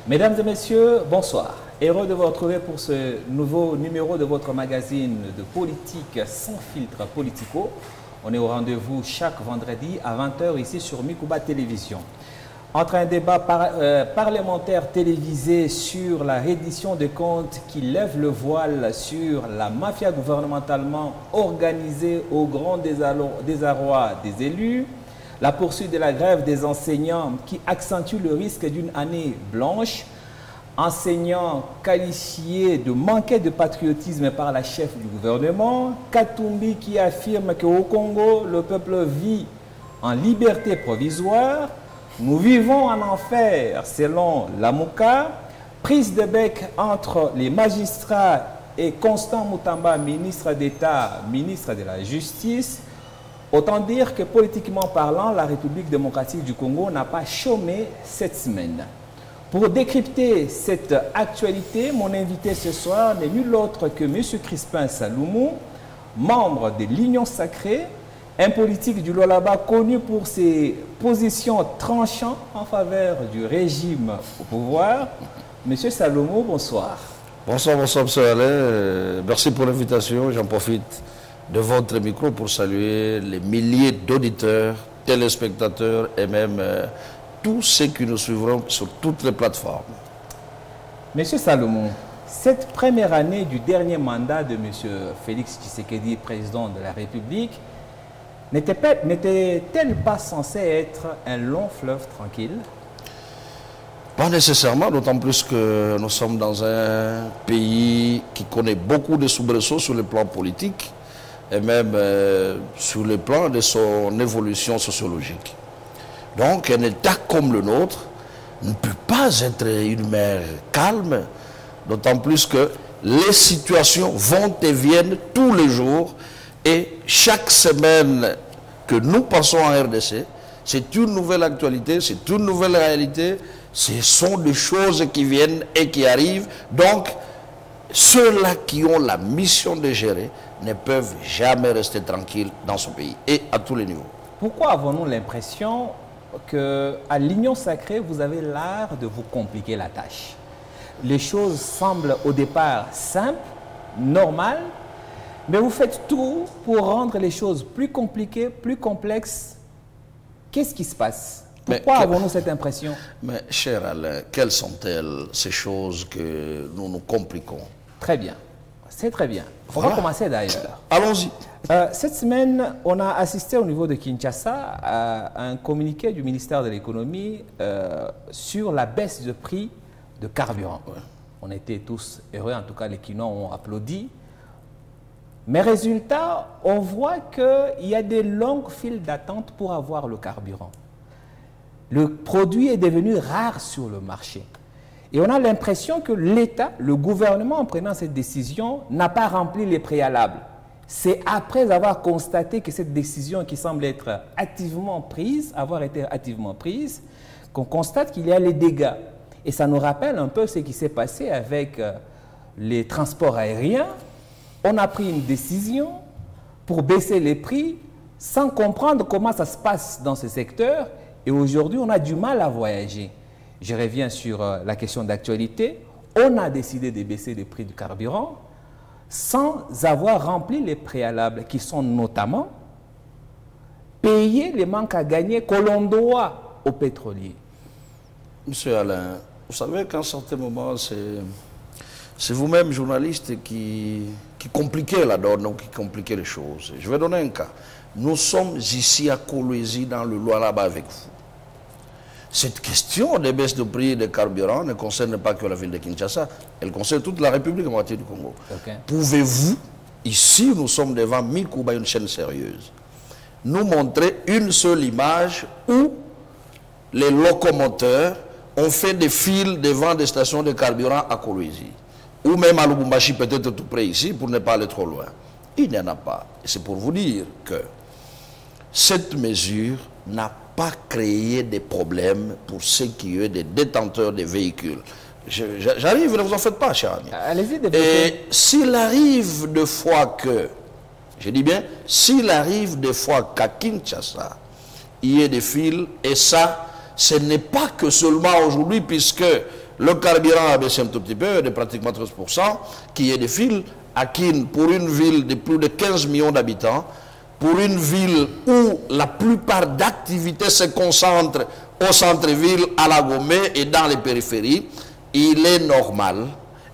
Mesdames et messieurs, bonsoir. Heureux de vous retrouver pour ce nouveau numéro de votre magazine de politique sans filtre politico. On est au rendez-vous chaque vendredi à 20 h ici sur Mikuba Télévision. Entre un débat parlementaire télévisé sur la reddition des comptes qui lève le voile sur la mafia gouvernementalement organisée au grand désarroi des élus, la poursuite de la grève des enseignants qui accentue le risque d'une année blanche, enseignants qualifiés de manquer de patriotisme par la chef du gouvernement, Katumbi qui affirme qu'au Congo, le peuple vit en liberté provisoire, nous vivons en enfer selon Lamouka, prise de bec entre les magistrats et Constant Moutamba, ministre d'État, ministre de la Justice. Autant dire que politiquement parlant, la République démocratique du Congo n'a pas chômé cette semaine. Pour décrypter cette actualité, mon invité ce soir n'est nul autre que M. Crispin Saloumou, membre de l'Union Sacrée, un politique du Lualaba connu pour ses positions tranchantes en faveur du régime au pouvoir. Monsieur Saloumou, bonsoir. Bonsoir, bonsoir, M. Alain. Merci pour l'invitation. J'en profite de votre micro pour saluer les milliers d'auditeurs, téléspectateurs et même tous ceux qui nous suivront sur toutes les plateformes. Monsieur Saloumou, cette première année du dernier mandat de M. Félix Tshisekedi, président de la République, n'était-elle pas censée être un long fleuve tranquille? Pas nécessairement, d'autant plus que nous sommes dans un pays qui connaît beaucoup de soubresauts sur le plan politique et même sur le plan de son évolution sociologique. Donc un État comme le nôtre ne peut pas être une mer calme, d'autant plus que les situations vont et viennent tous les jours et chaque semaine que nous passons en RDC, c'est une nouvelle actualité, c'est une nouvelle réalité, ce sont des choses qui viennent et qui arrivent. Donc ceux-là qui ont la mission de gérer ne peuvent jamais rester tranquilles dans ce pays et à tous les niveaux. Pourquoi avons-nous l'impression qu'à l'Union Sacrée, vous avez l'art de vous compliquer la tâche? Les choses semblent au départ simples, normales, mais vous faites tout pour rendre les choses plus compliquées, plus complexes. Qu'est-ce qui se passe? Pourquoi avons-nous cette impression? Mais cher Alain, quelles sont-elles ces choses que nous nous compliquons? Très bien, c'est très bien. On va commencer d'ailleurs. Allons-y. Cette semaine, on a assisté au niveau de Kinshasa à un communiqué du ministère de l'économie sur la baisse de prix de carburant. Ouais. On était tous heureux, en tout cas les Kinois ont applaudi. Mais résultat, on voit qu'il y a des longues files d'attente pour avoir le carburant. Le produit est devenu rare sur le marché. Et on a l'impression que l'État, le gouvernement, en prenant cette décision, n'a pas rempli les préalables. C'est après avoir constaté que cette décision qui semble être activement prise, avoir été activement prise, qu'on constate qu'il y a les dégâts. Et ça nous rappelle un peu ce qui s'est passé avec les transports aériens. On a pris une décision pour baisser les prix sans comprendre comment ça se passe dans ce secteur. Et aujourd'hui, on a du mal à voyager. Je reviens sur la question d'actualité. On a décidé de baisser les prix du carburant sans avoir rempli les préalables qui sont notamment payer les manques à gagner que l'on doit aux pétroliers. Monsieur Alain, vous savez qu'à un certain moment, c'est vous-même, journaliste, qui compliquez la donne, donc qui compliquez les choses. Je vais donner un cas. Nous sommes ici à Kolwezi, dans le Lualaba, avec vous. Cette question des baisses de prix des carburants ne concerne pas que la ville de Kinshasa, elle concerne toute la République démocratique du Congo. Okay. Pouvez-vous, ici nous sommes devant Mikuba, une chaîne sérieuse, nous montrer une seule image où les locomoteurs ont fait des files devant des stations de carburant à Kolwezi, ou même à Lubumbashi, peut-être tout près ici, pour ne pas aller trop loin? Il n'y en a pas. Et c'est pour vous dire que cette mesure n'a pas créé des problèmes pour ceux qui ont des détenteurs de véhicules. J'arrive, ne vous en faites pas, cher ami. Allez-y, et s'il arrive de fois que, je dis bien, s'il arrive des fois qu'à Kinshasa, il y ait des files, et ça, ce n'est pas que seulement aujourd'hui, puisque le carburant a baissé un tout petit peu, de pratiquement 13%, qu'il y ait des files à Kin, pour une ville de plus de 15 millions d'habitants, pour une ville où la plupart d'activités se concentrent au centre-ville, à la Gomé et dans les périphéries, il est normal.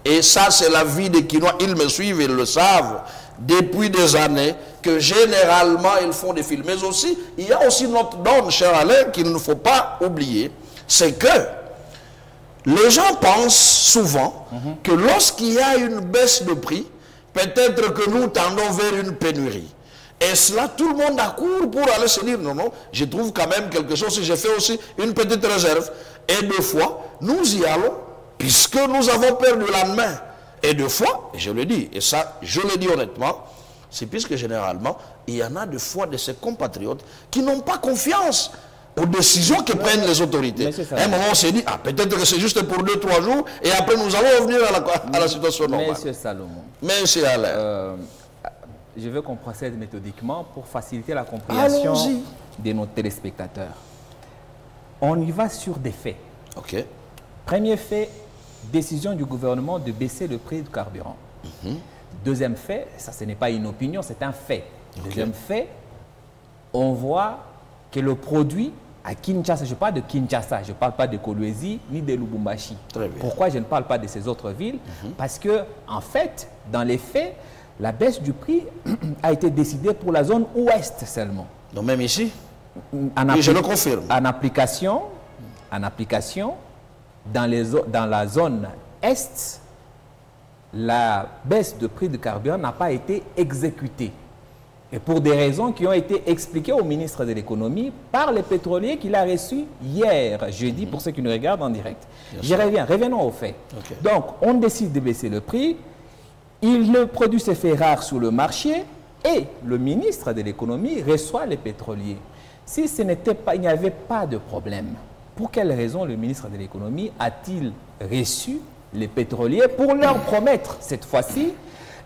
Et ça, c'est la vie des Kinois. Ils me suivent, ils le savent, depuis des années, que généralement, ils font des files. Mais aussi, il y a aussi notre donne, cher Alain, qu'il ne faut pas oublier, c'est que les gens pensent souvent que lorsqu'il y a une baisse de prix, peut-être que nous tendons vers une pénurie. Et cela, tout le monde accourt pour aller se dire, non, non, je trouve quand même quelque chose, j'ai fait aussi une petite réserve. Et deux fois, nous y allons, puisque nous avons peur du lendemain. Et deux fois, et je le dis, et ça, je le dis honnêtement, c'est puisque généralement, il y en a des fois de ces compatriotes qui n'ont pas confiance aux décisions que prennent les autorités. À un moment, on s'est dit, ah, peut-être que c'est juste pour 2-3 jours, et après nous allons revenir à la situation normale. Monsieur Salomon. Monsieur Alain. Je veux qu'on procède méthodiquement pour faciliter la compréhension de nos téléspectateurs. On y va sur des faits. OK. Premier fait, décision du gouvernement de baisser le prix du carburant. Deuxième fait, ça ce n'est pas une opinion, c'est un fait. Deuxième fait, on voit que le produit à Kinshasa, je parle de Kinshasa, je ne parle pas de Kolwezi ni de Lubumbashi. Pourquoi je ne parle pas de ces autres villes? Parce que, en fait, dans les faits, la baisse du prix a été décidée pour la zone ouest seulement. Donc même ici? Oui, je le confirme. En application, dans la zone est, la baisse de prix du carburant n'a pas été exécutée. Et pour des raisons qui ont été expliquées au ministre de l'économie par les pétroliers qu'il a reçus hier, jeudi, pour ceux qui nous regardent en direct. Revenons aux faits. Donc, on décide de baisser le prix. Le produit se fait rare sur le marché et le ministre de l'économie reçoit les pétroliers. Si ce n'était pas, il n'y avait pas de problème, pour quelle raison le ministre de l'économie a-t-il reçu les pétroliers pour leur promettre cette fois-ci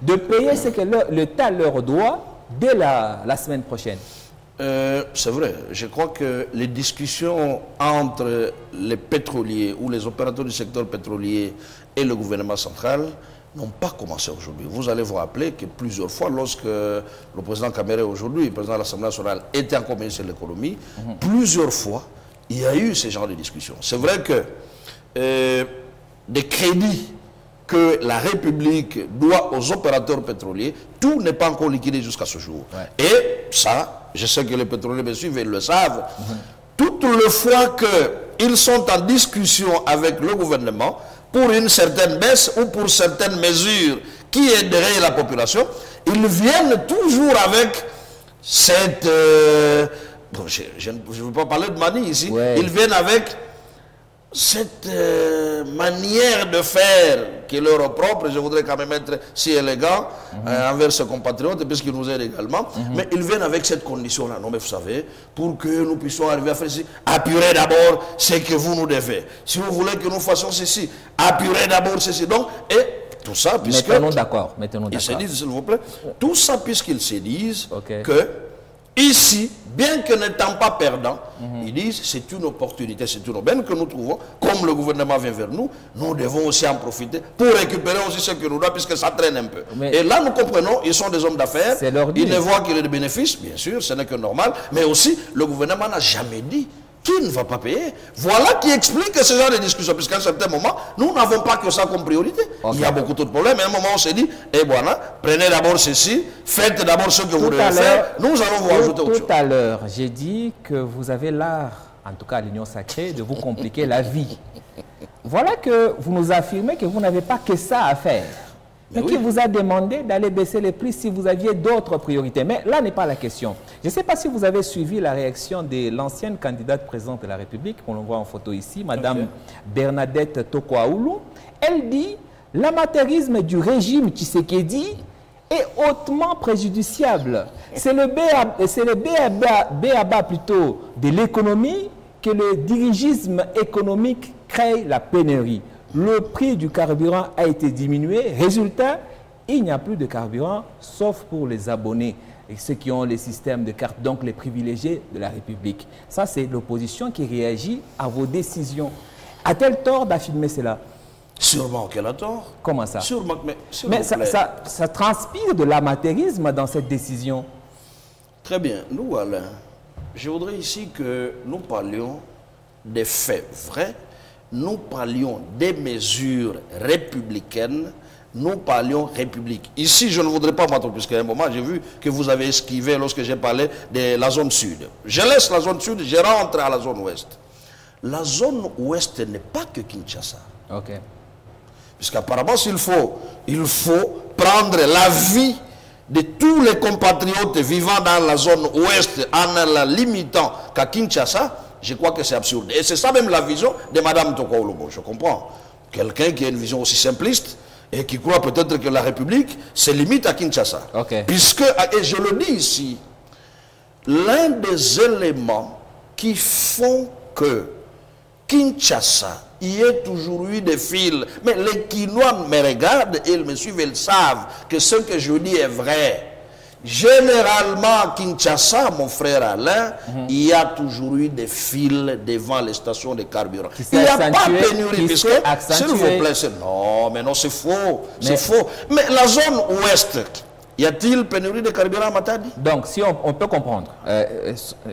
de payer ce que l'État leur doit dès la semaine prochaine? C'est vrai. Je crois que les discussions entre les pétroliers ou les opérateurs du secteur pétrolier et le gouvernement central n'ont pas commencé aujourd'hui. Vous allez vous rappeler que plusieurs fois, lorsque le président Kamere aujourd'hui, le président de l'Assemblée nationale, était en commission de l'économie, plusieurs fois, il y a eu ce genre de discussions. C'est vrai que des crédits que la République doit aux opérateurs pétroliers, tout n'est pas encore liquidé jusqu'à ce jour. Et ça, je sais que les pétroliers me suivent et ils le savent, toutes les fois qu'ils sont en discussion avec le gouvernement, pour une certaine baisse ou pour certaines mesures qui aideraient la population, ils viennent toujours avec cette... bon, je ne veux pas parler de manie ici. Ils viennent avec cette manière de faire qui leur est propre. Je voudrais quand même être si élégant envers ses compatriotes, puisqu'ils nous aident également. Mais ils viennent avec cette condition-là. Non, mais vous savez, pour que nous puissions arriver à faire ceci, apurez d'abord ce que vous nous devez. Si vous voulez que nous fassions ceci, apurez d'abord ceci. Donc, et tout ça, puisque... Mettons-nous d'accord. Ils se disent, s'il vous plaît, tout ça, puisqu'ils se disent que ici, bien que n'étant pas perdants, ils disent c'est une opportunité, c'est une aubaine que nous trouvons. Comme le gouvernement vient vers nous, nous devons aussi en profiter pour récupérer aussi ce que nous doit, puisque ça traîne un peu. Et là, nous comprenons, ils sont des hommes d'affaires, ils ne voient qu'il y a des bénéfices, bien sûr, ce n'est que normal, mais aussi, le gouvernement n'a jamais dit qui ne va pas payer. Voilà qui explique ce genre de discussion, puisqu'à un certain moment, nous n'avons pas que ça comme priorité. Il y a beaucoup d'autres problèmes. À un moment, on s'est dit, eh voilà, prenez d'abord ceci, faites d'abord ce que vous devez faire, nous allons vous ajouter autre chose. Tout à l'heure, j'ai dit que vous avez l'art, en tout cas à l'Union Sacrée, de vous compliquer la vie. Voilà que vous nous affirmez que vous n'avez pas que ça à faire. Mais qui vous a demandé d'aller baisser les prix si vous aviez d'autres priorités? Mais là n'est pas la question. Je ne sais pas si vous avez suivi la réaction de l'ancienne candidate présidente de la République, qu'on voit en photo ici, Madame Bernadette Tokwaoulou. Elle dit « L'amateurisme du régime Tshisekedi est hautement préjudiciable. C'est le B.A.B.A. plutôt de l'économie que le dirigisme économique crée la pénurie. Le prix du carburant a été diminué. Résultat, il n'y a plus de carburant, sauf pour les abonnés et ceux qui ont les systèmes de cartes, donc les privilégiés de la République. Ça, c'est l'opposition qui réagit à vos décisions. A-t-elle tort d'affirmer cela? Sûrement qu'elle a tort. Comment ça? Sûrement, mais ça transpire de l'amateurisme dans cette décision. Très bien. Nous, Alain, je voudrais ici que nous parlions des faits vrais, nous parlions des mesures républicaines, nous parlions République. Ici, je ne voudrais pas m'attendre, puisqu'à un moment, j'ai vu que vous avez esquivé lorsque j'ai parlé de la zone sud. Je laisse la zone sud, je rentre à la zone ouest. La zone ouest n'est pas que Kinshasa. Ok. Puisqu'apparemment, il faut prendre l'avis de tous les compatriotes vivant dans la zone ouest en la limitant qu'à Kinshasa. Je crois que c'est absurde. Et c'est ça même la vision de Mme Tokwa Olobo. Je comprends. Quelqu'un qui a une vision aussi simpliste et qui croit peut-être que la République se limite à Kinshasa. Okay. Puisque, et je le dis ici, l'un des éléments qui font que Kinshasa, il y a toujours eu des fils. Mais les Kinois me regardent et ils me suivent, ils savent que ce que je dis est vrai. Généralement, à Kinshasa, mon frère Alain, il y a toujours eu des fils devant les stations de carburant. Il n'y a pas de pénurie, puisque, s'il vous plaît, non, mais non, c'est faux. C'est faux. Mais la zone ouest, y a-t-il pénurie de carburant à Matadi? Donc, si on peut comprendre,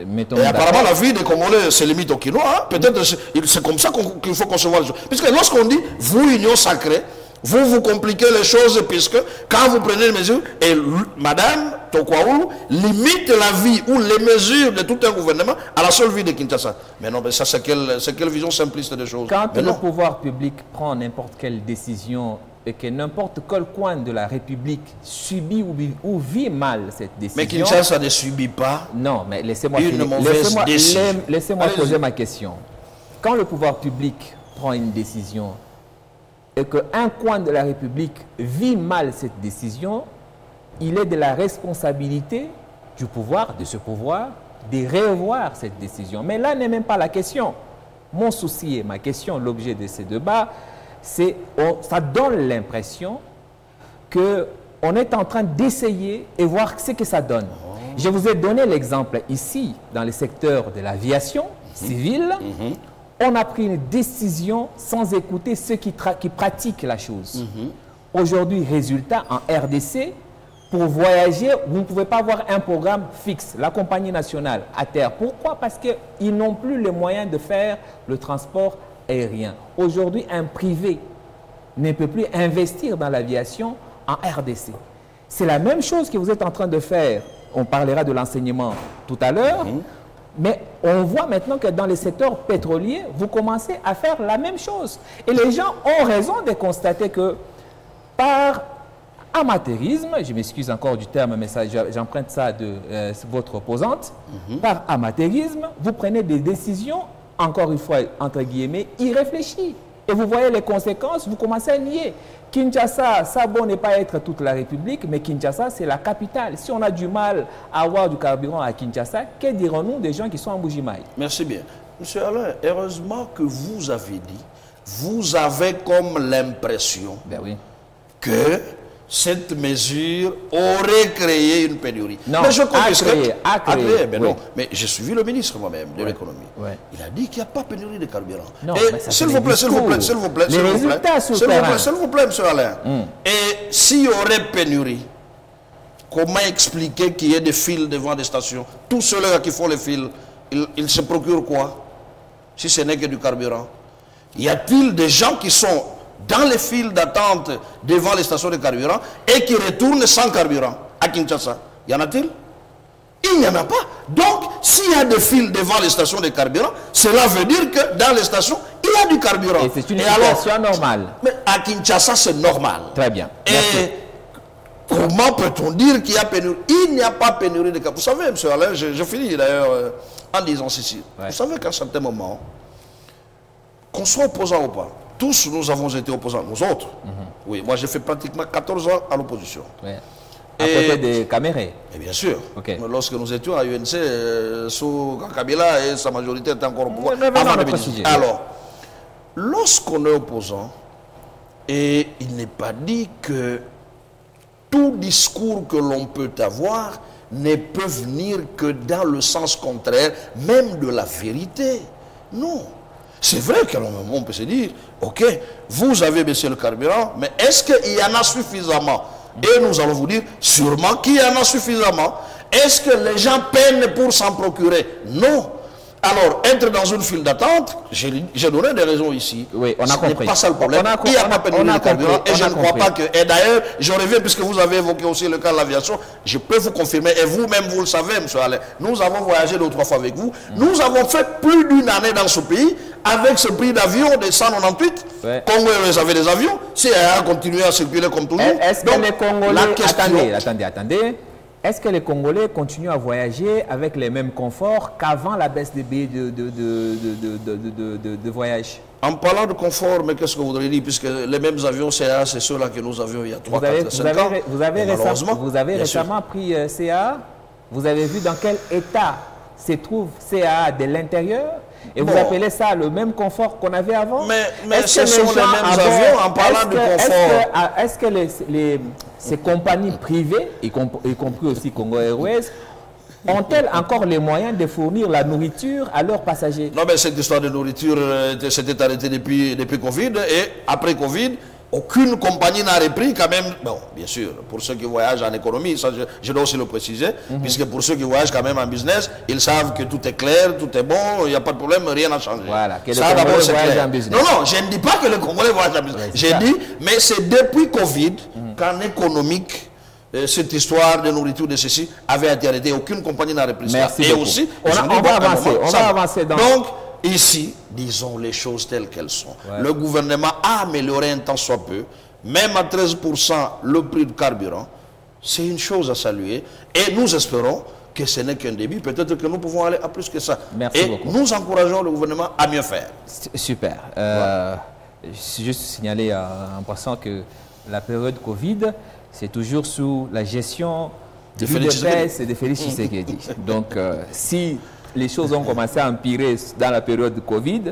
mettons. Et apparemment, la vie des Congolais se limite aux Kinois. Hein? Peut-être c'est comme ça qu'il faut concevoir les choses. Puisque lorsqu'on dit, vous, Union sacrée, vous compliquez les choses, puisque quand vous prenez les mesures, et Madame Tokwaoulou limite la vie ou les mesures de tout un gouvernement à la seule vie de Kinshasa. Mais non, mais ça, c'est quelle vision simpliste des choses. Quand le pouvoir public prend n'importe quelle décision et que n'importe quel coin de la République subit ou vit mal cette décision. Mais Kinshasa ne subit pas. Non, mais laissez-moi laissez-moi poser ma question. Quand le pouvoir public prend une décision et qu'un coin de la République vit mal cette décision, il est de la responsabilité du pouvoir, de ce pouvoir, de revoir cette décision. Mais là n'est même pas la question. Mon souci et ma question, l'objet de ces débats, c'est ça donne l'impression qu'on est en train d'essayer et voir ce que ça donne. Je vous ai donné l'exemple ici, dans le secteur de l'aviation civile. On a pris une décision sans écouter ceux qui pratiquent la chose. Aujourd'hui, résultat, en RDC, pour voyager, vous ne pouvez pas avoir un programme fixe, la compagnie nationale, à terre. Pourquoi? Parce qu'ils n'ont plus les moyens de faire le transport aérien. Aujourd'hui, un privé ne peut plus investir dans l'aviation en RDC. C'est la même chose que vous êtes en train de faire. On parlera de l'enseignement tout à l'heure. Mais on voit maintenant que dans les secteurs pétroliers, vous commencez à faire la même chose. Et les gens ont raison de constater que par amateurisme, je m'excuse encore du terme, mais j'emprunte ça de votre opposante, par amateurisme, vous prenez des décisions, encore une fois, entre guillemets, irréfléchies. Et vous voyez les conséquences, vous commencez à nier. Kinshasa, ça bon n'est pas être toute la République, mais Kinshasa, c'est la capitale. Si on a du mal à avoir du carburant à Kinshasa, que dirons-nous des gens qui sont en Bujimaï? Merci bien. Monsieur Alain, heureusement que vous avez dit, vous avez comme l'impression que cette mesure aurait créé une pénurie. Non, mais je a créé. Mais non, mais j'ai suivi le ministre moi-même de l'économie. Il a dit qu'il n'y a pas pénurie de carburant. S'il vous plaît, monsieur Alain. Et s'il y aurait pénurie, comment expliquer qu'il y ait des fils devant des stations? Tous ceux-là qui font les fils, ils se procurent quoi? Si ce n'est que du carburant. Y a-t-il des gens qui sont dans les files d'attente devant les stations de carburant et qui retournent sans carburant à Kinshasa? Y en a-t-il? Il n'y en a pas. Donc, s'il y a des files devant les stations de carburant, cela veut dire que dans les stations, il y a du carburant. Et c'est une situation normale. Mais à Kinshasa, c'est normal. Très bien. Et comment peut-on dire qu'il y a pénurie? Il n'y a pas pénurie de carburant. Vous savez, M. Alain, je finis d'ailleurs en disant ceci. Vous savez qu'à un certain moment, qu'on soit opposant ou pas, tous nous avons été opposants, nous autres. Oui, moi j'ai fait pratiquement 14 ans à l'opposition. À côté des Camérés. Et bien sûr. Lorsque nous étions à UNC, sous Kabila et sa majorité était encore au pouvoir. Alors, lorsqu'on est opposant, et il n'est pas dit que tout discours que l'on peut avoir ne peut venir que dans le sens contraire, même de la vérité. Non. C'est vrai qu'on peut se dire, ok, vous avez baissé le carburant, mais est-ce qu'il y en a suffisamment? Et nous allons vous dire, sûrement qu'il y en a suffisamment. Est-ce que les gens peinent pour s'en procurer? Non. Alors, être dans une file d'attente, j'ai donné des raisons ici. Oui, on a compris. Ce n'est pas ça le problème. Il n'y a pas pénurie de carburant. Et je ne crois pas que... Et d'ailleurs, je reviens, puisque vous avez évoqué aussi le cas de l'aviation, je peux vous confirmer, et vous-même, vous le savez, M. Alain, nous avons voyagé 2 ou 3 fois avec vous. Nous avons fait plus d'une année dans ce pays, avec ce prix d'avion de 198. Ouais. Congolais avaient des avions. Si elle a continué à circuler comme toujours. Est-ce que les Congolais... Attendez. Est-ce que les Congolais continuent à voyager avec les mêmes conforts qu'avant la baisse des billets de voyage? En parlant de confort, mais qu'est-ce que vous voudriez dire? Puisque les mêmes avions CA, c'est ceux-là que nous avions il y a 3, 4, 5 ans. Vous avez récemment pris CA. Vous avez vu dans quel état se trouve CA de l'intérieur? Et vous appelez ça le même confort qu'on avait avant? Mais ce sont les mêmes avions en parlant de confort. Est-ce que ces compagnies privées, y compris aussi Congo Airways, ont-elles encore les moyens de fournir la nourriture à leurs passagers? Non, mais cette histoire de nourriture s'était arrêtée depuis Covid. Et après Covid, aucune compagnie n'a repris quand même. Bon, bien sûr, pour ceux qui voyagent en économie, ça je dois aussi le préciser, puisque pour ceux qui voyagent quand même en business, ils savent que tout est clair, tout est bon, il n'y a pas de problème, rien n'a changé. Voilà, que ça d'abord c'est clair. Non, je ne dis pas que le Congolais voyage en business. J'ai dit, mais c'est depuis Covid qu'en économique, cette histoire de nourriture de ceci avait été arrêtée. Aucune compagnie n'a repris ça. Et aussi, on va avancer. Donc, ici, disons les choses telles qu'elles sont. Ouais. Le gouvernement a amélioré un tant soit peu, même à 13% le prix du carburant. C'est une chose à saluer. Et nous espérons que ce n'est qu'un début. Peut-être que nous pouvons aller à plus que ça. Merci beaucoup. Nous encourageons le gouvernement à mieux faire. Super. Je juste signaler en passant que la période Covid, c'est toujours sous la gestion de l'UDPS et de Félix Tshisekedi. Donc, si les choses ont commencé à empirer dans la période de Covid,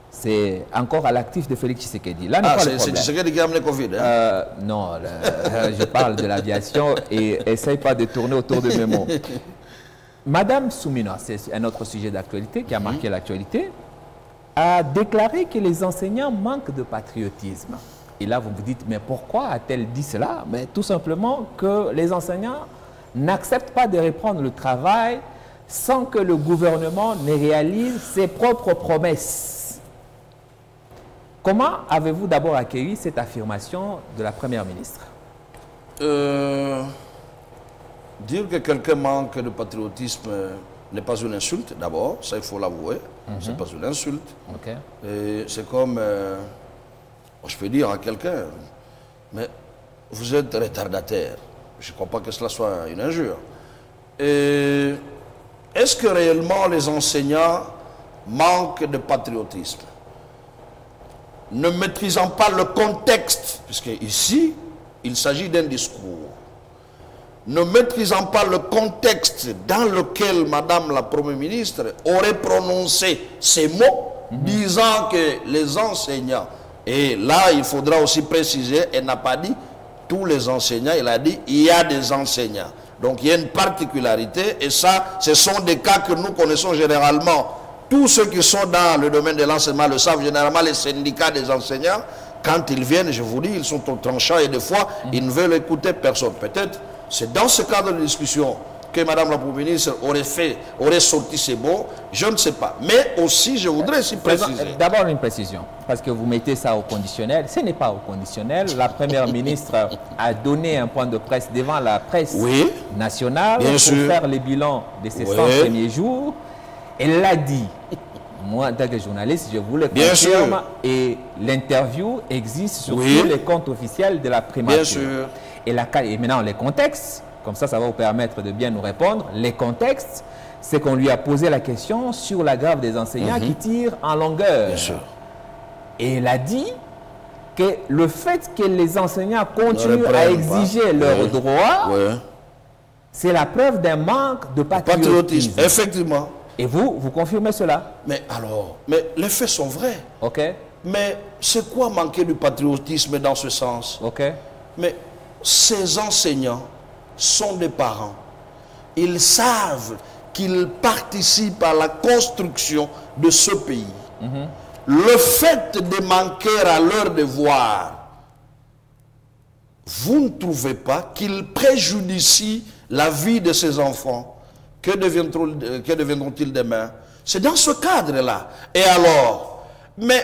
c'est encore à l'actif de Félix Tshisekedi. Là, c'est Tshisekedi qui a amené Covid, hein? Non, je parle de l'aviation et essaye pas de tourner autour de mes mots. Madame Soumina, c'est un autre sujet d'actualité qui a marqué l'actualité, a déclaré que les enseignants manquent de patriotisme. Et là, vous vous dites, mais pourquoi a-t-elle dit cela? Mais tout simplement que les enseignants n'acceptent pas de reprendre le travail sans que le gouvernement ne réalise ses propres promesses. Comment avez-vous d'abord accueilli cette affirmation de la Première ministre? Dire que quelqu'un manque de patriotisme n'est pas une insulte, d'abord, ça il faut l'avouer, ce n'est pas une insulte. Okay. C'est comme, je peux dire à quelqu'un, mais vous êtes retardataire. Je ne crois pas que cela soit une injure. Est-ce que réellement les enseignants manquent de patriotisme? Ne maîtrisant pas le contexte, puisque ici, il s'agit d'un discours, ne maîtrisant pas le contexte dans lequel Madame la Première ministre aurait prononcé ces mots, disant que les enseignants, et là il faudra aussi préciser, elle n'a pas dit tous les enseignants, elle a dit il y a des enseignants. Donc il y a une particularité et ça, ce sont des cas que nous connaissons généralement. Tous ceux qui sont dans le domaine de l'enseignement le savent, généralement les syndicats des enseignants, quand ils viennent, je vous dis, ils sont au tranchant et des fois, ils ne veulent écouter personne. Peut-être, c'est dans ce cadre de discussion que Madame la Première ministre aurait sorti ces mots, je ne sais pas. Mais aussi, je voudrais aussi préciser. D'abord une précision, parce que vous mettez ça au conditionnel. Ce n'est pas au conditionnel. La Première ministre a donné un point de presse devant la presse nationale pour faire le bilan de ces 100 premiers jours. Elle l'a dit. Moi, en tant que journaliste, je vous le confirme. Et l'interview existe sur tous les comptes officiels de la primature. Bien sûr. Et maintenant, les contextes, comme ça, ça va vous permettre de bien nous répondre. Les contextes, c'est qu'on lui a posé la question sur la grève des enseignants qui tirent en longueur. Bien sûr. Et elle a dit que le fait que les enseignants continuent à exiger leurs droits, c'est la preuve d'un manque de patriotisme. Effectivement. Et vous confirmez cela? Mais alors, les faits sont vrais. Ok. Mais c'est quoi manquer du patriotisme dans ce sens? Ok. Mais ces enseignants sont des parents. Ils savent qu'ils participent à la construction de ce pays. le fait de manquer à leur devoir, vous ne trouvez pas qu'il préjudicie la vie de ces enfants? Que deviendront-ils demain? C'est dans ce cadre-là. Et alors, mais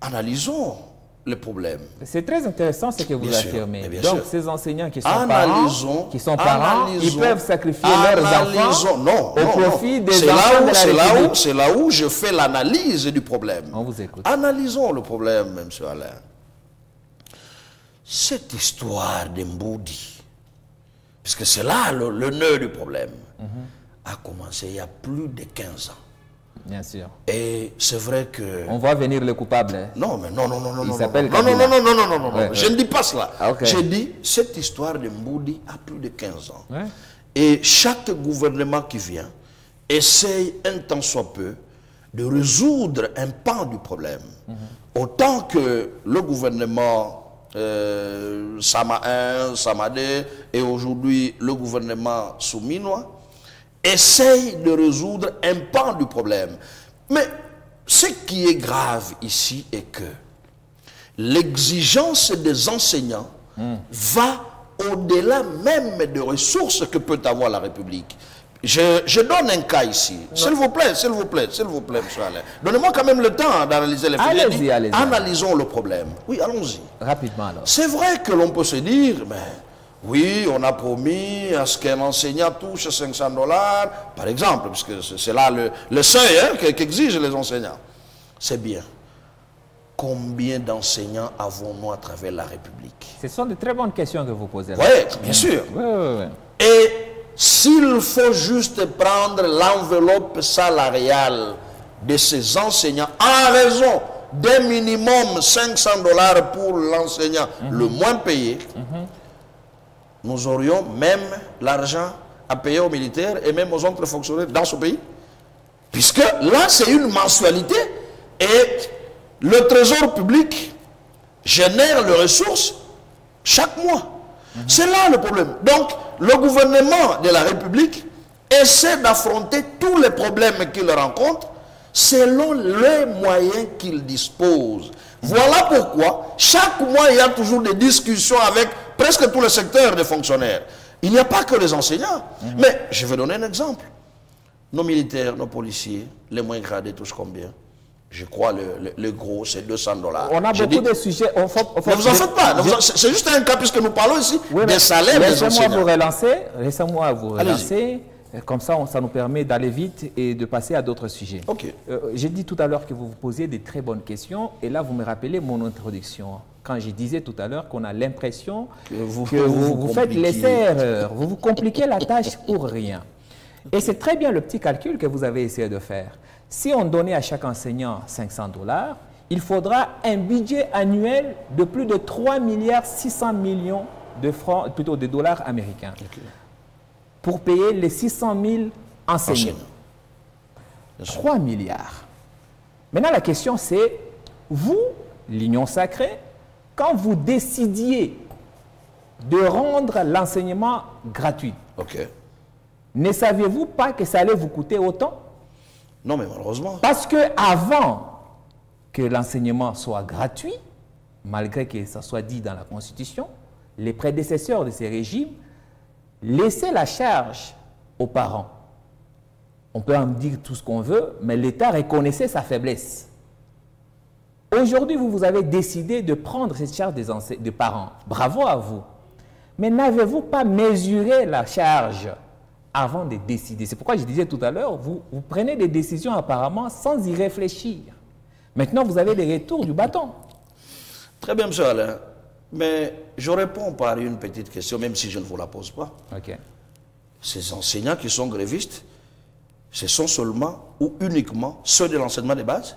analysons le problème. C'est très intéressant ce que vous Bien sûr, affirmez. bien Donc, sûr. ces enseignants qui sont parents, ils peuvent sacrifier leurs enfants au profit des enfants de la République. C'est là où je fais l'analyse du problème. On vous écoute. Analysons le problème, M. Alain. Cette histoire d'Mboudi, puisque c'est là le nœud du problème, a commencé il y a plus de 15 ans. Bien sûr. Et c'est vrai que... On voit venir le coupable. Hein. Non, mais non. Il s'appelle non. Ouais, Je ne dis pas cela. Ah, okay. J'ai dit, cette histoire de Mboudi a plus de 15 ans. Ouais. Et chaque gouvernement qui vient essaye un tant soit peu de résoudre un pan du problème. Autant que le gouvernement Sama 1, Sama 2 et aujourd'hui le gouvernement souminois essaye de résoudre un pan du problème. Mais ce qui est grave ici est que l'exigence des enseignants va au-delà même des ressources que peut avoir la République. Je donne un cas ici. S'il vous plaît, M. Alain. Donnez-moi quand même le temps d'analyser les faits. Allez-y. Analysons le problème. Oui, allons-y. Rapidement alors. C'est vrai que l'on peut se dire, mais oui, on a promis à ce qu'un enseignant touche 500 $, par exemple, parce que c'est là le seuil qu'exigent les enseignants. C'est bien. Combien d'enseignants avons-nous à travers la République? Ce sont de très bonnes questions que vous posez là. Oui, bien sûr. Oui. Et s'il faut juste prendre l'enveloppe salariale de ces enseignants en raison d'un minimum 500 $ pour l'enseignant le moins payé, nous aurions même l'argent à payer aux militaires et même aux autres fonctionnaires dans ce pays. Puisque là, c'est une mensualité et le trésor public génère les ressources chaque mois. C'est là le problème. Donc, le gouvernement de la République essaie d'affronter tous les problèmes qu'il rencontre selon les moyens qu'il dispose. Voilà pourquoi, chaque mois, il y a toujours des discussions avec presque tous les secteurs des fonctionnaires. Il n'y a pas que les enseignants. Mais je vais donner un exemple. Nos militaires, nos policiers, les moins gradés touchent combien? Je crois le gros, c'est 200 $. On a beaucoup de sujets. Ne vous en faites pas. C'est juste un cas puisque nous parlons ici des salaires des enseignants. Laissez-moi vous relancer. Comme ça, ça nous permet d'aller vite et de passer à d'autres sujets. Okay. J'ai dit tout à l'heure que vous vous posiez des très bonnes questions. Et là, vous me rappelez mon introduction. Quand je disais tout à l'heure qu'on a l'impression que vous faites l'essai-erreur. Vous vous compliquez la tâche pour rien. Et c'est très bien le petit calcul que vous avez essayé de faire. Si on donnait à chaque enseignant 500 $, il faudra un budget annuel de plus de 3,6 milliards de francs, plutôt de dollars américains, pour payer les 600 000 enseignants. 3 milliards. Maintenant, la question c'est, vous, l'Union sacrée, quand vous décidiez de rendre l'enseignement gratuit, ne saviez-vous pas que ça allait vous coûter autant? Non, mais malheureusement. Parce qu'avant que l'enseignement soit gratuit, malgré que ça soit dit dans la Constitution, les prédécesseurs de ces régimes laissaient la charge aux parents. On peut en dire tout ce qu'on veut, mais l'État reconnaissait sa faiblesse. Aujourd'hui, vous avez décidé de prendre cette charge des parents. Bravo à vous. Mais n'avez-vous pas mesuré la charge avant de décider? C'est pourquoi je disais tout à l'heure, vous prenez des décisions apparemment sans y réfléchir. Maintenant, vous avez les retours du bâton. Très bien, M. Alain. Mais je réponds par une petite question, même si je ne vous la pose pas. Ces enseignants qui sont grévistes, ce sont seulement ou uniquement ceux de l'enseignement de base?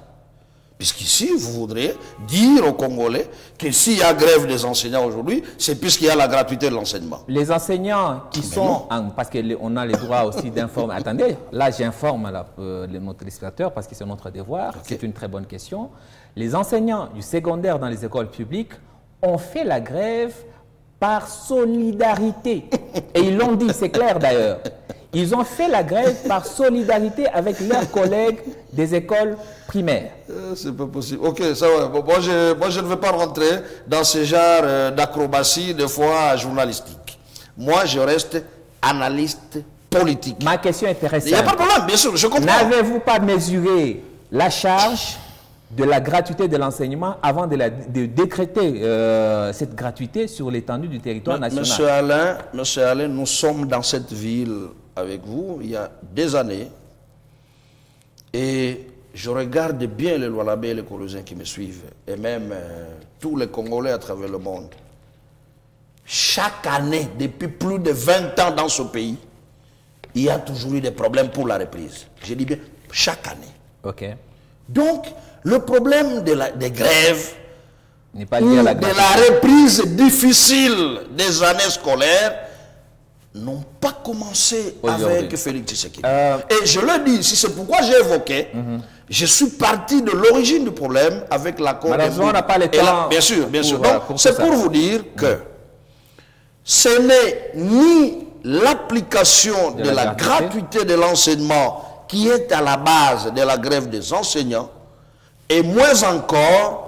Puisqu'ici, vous voudriez dire aux Congolais que s'il y a grève des enseignants aujourd'hui, c'est puisqu'il y a la gratuité de l'enseignement. Les enseignants qui sont... parce qu'on a le droit aussi d'informer... Attendez, là j'informe notre téléspectateur parce que c'est notre devoir. C'est une très bonne question. Les enseignants du secondaire dans les écoles publiques ont fait la grève par solidarité. Et ils l'ont dit, c'est clair d'ailleurs. Ils ont fait la grève par solidarité avec leurs collègues des écoles primaires. C'est pas possible. Ok, ça va. Bon, moi, je ne veux pas rentrer dans ce genre d'acrobatie, de fois journalistique. Moi, je reste analyste politique. Ma question est intéressante. Il n'y a pas de problème, bien sûr, je comprends. N'avez-vous pas mesuré la charge de la gratuité de l'enseignement avant de décréter cette gratuité sur l'étendue du territoire national? Monsieur Alain, nous sommes dans cette ville avec vous il y a des années et je regarde bien les Lualabé et les Colossiens qui me suivent et même tous les Congolais à travers le monde. Chaque année, depuis plus de 20 ans dans ce pays, il y a toujours eu des problèmes pour la reprise. Je dis bien, chaque année. Ok. Donc, le problème des grèves, n'est pas lié à la de la reprise difficile des années scolaires, n'ont pas commencé avec Félix Tshisekedi. Et je le dis, si c'est pourquoi j'ai évoqué, je suis parti de l'origine du problème avec l'accord. Malheureusement, on n'a pas le temps. Bien sûr, bien sûr. Donc, c'est pour vous dire que ce n'est ni l'application de la gratuité de l'enseignement qui est à la base de la grève des enseignants, et moins encore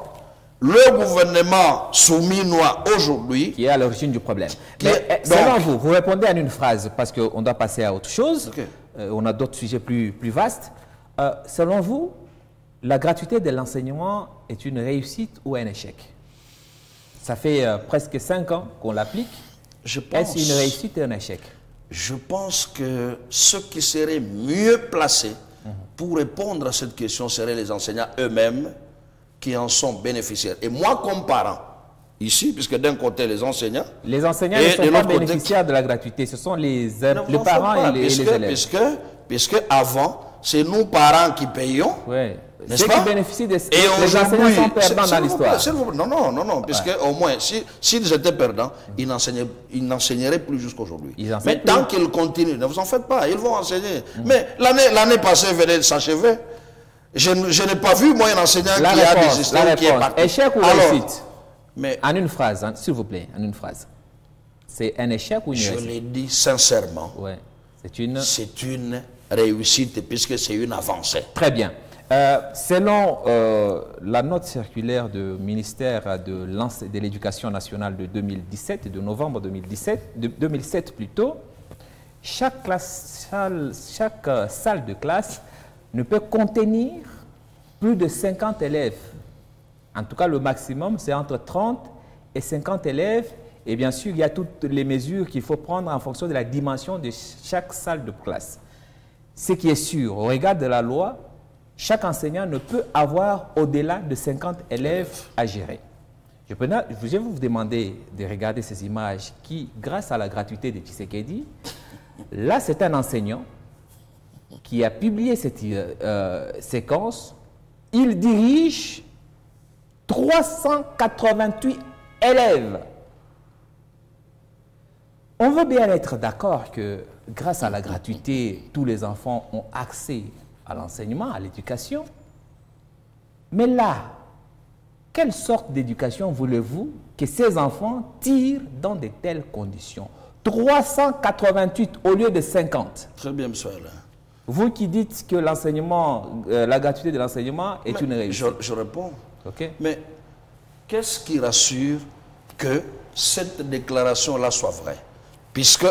le gouvernement souminois aujourd'hui qui est à l'origine du problème. Mais selon vous, vous répondez en une phrase parce qu'on doit passer à autre chose. Okay. On a d'autres sujets plus vastes. Selon vous, la gratuité de l'enseignement est une réussite ou un échec? Ça fait presque 5 ans qu'on l'applique. Est-ce une réussite et un échec? Je pense que ceux qui seraient mieux placés pour répondre à cette question seraient les enseignants eux-mêmes qui en sont bénéficiaires. Et moi, comme parent, ici, puisque d'un côté les enseignants... Les enseignants ne sont pas bénéficiaires de la gratuité, ce sont les parents et les élèves. Puisque avant, c'est nous parents qui payons, ceux qui bénéficient des... Les enseignants sont perdants dans l'histoire. Non, puisque au moins, s'ils étaient perdants, ils n'enseigneraient plus jusqu'aujourd'hui. Mais tant qu'ils continuent, ne vous en faites pas, ils vont enseigner. Mais l'année passée venait de s'achever. Je n'ai pas vu, moi, un enseignant qui a des systèmes qui est parti. Échec ou réussite? En une phrase, s'il vous plaît, en une phrase. C'est un échec ou une réussite? Je l'ai dit sincèrement. Ouais. C'est une réussite puisque c'est une avancée. Très bien. Selon la note circulaire du ministère de l'Éducation nationale de 2017, de novembre 2007 plutôt, chaque salle de classe ne peut contenir plus de 50 élèves. En tout cas, le maximum, c'est entre 30 et 50 élèves. Et bien sûr, il y a toutes les mesures qu'il faut prendre en fonction de la dimension de chaque salle de classe. Ce qui est sûr, au regard de la loi, chaque enseignant ne peut avoir au-delà de 50 élèves à gérer. Je vais vous demander de regarder ces images qui, grâce à la gratuité de Tshisekedi, là, c'est un enseignant qui a publié cette séquence. Il dirige 388 élèves. On veut bien être d'accord que grâce à la gratuité, tous les enfants ont accès à l'enseignement, à l'éducation. Mais là, quelle sorte d'éducation voulez-vous que ces enfants tirent dans de telles conditions? 388 au lieu de 50. Très bien, monsieur Alain. Vous qui dites que l'enseignement, la gratuité de l'enseignement est une réussite. Je réponds. Okay. Mais qu'est-ce qui rassure que cette déclaration-là soit vraie? Puisque,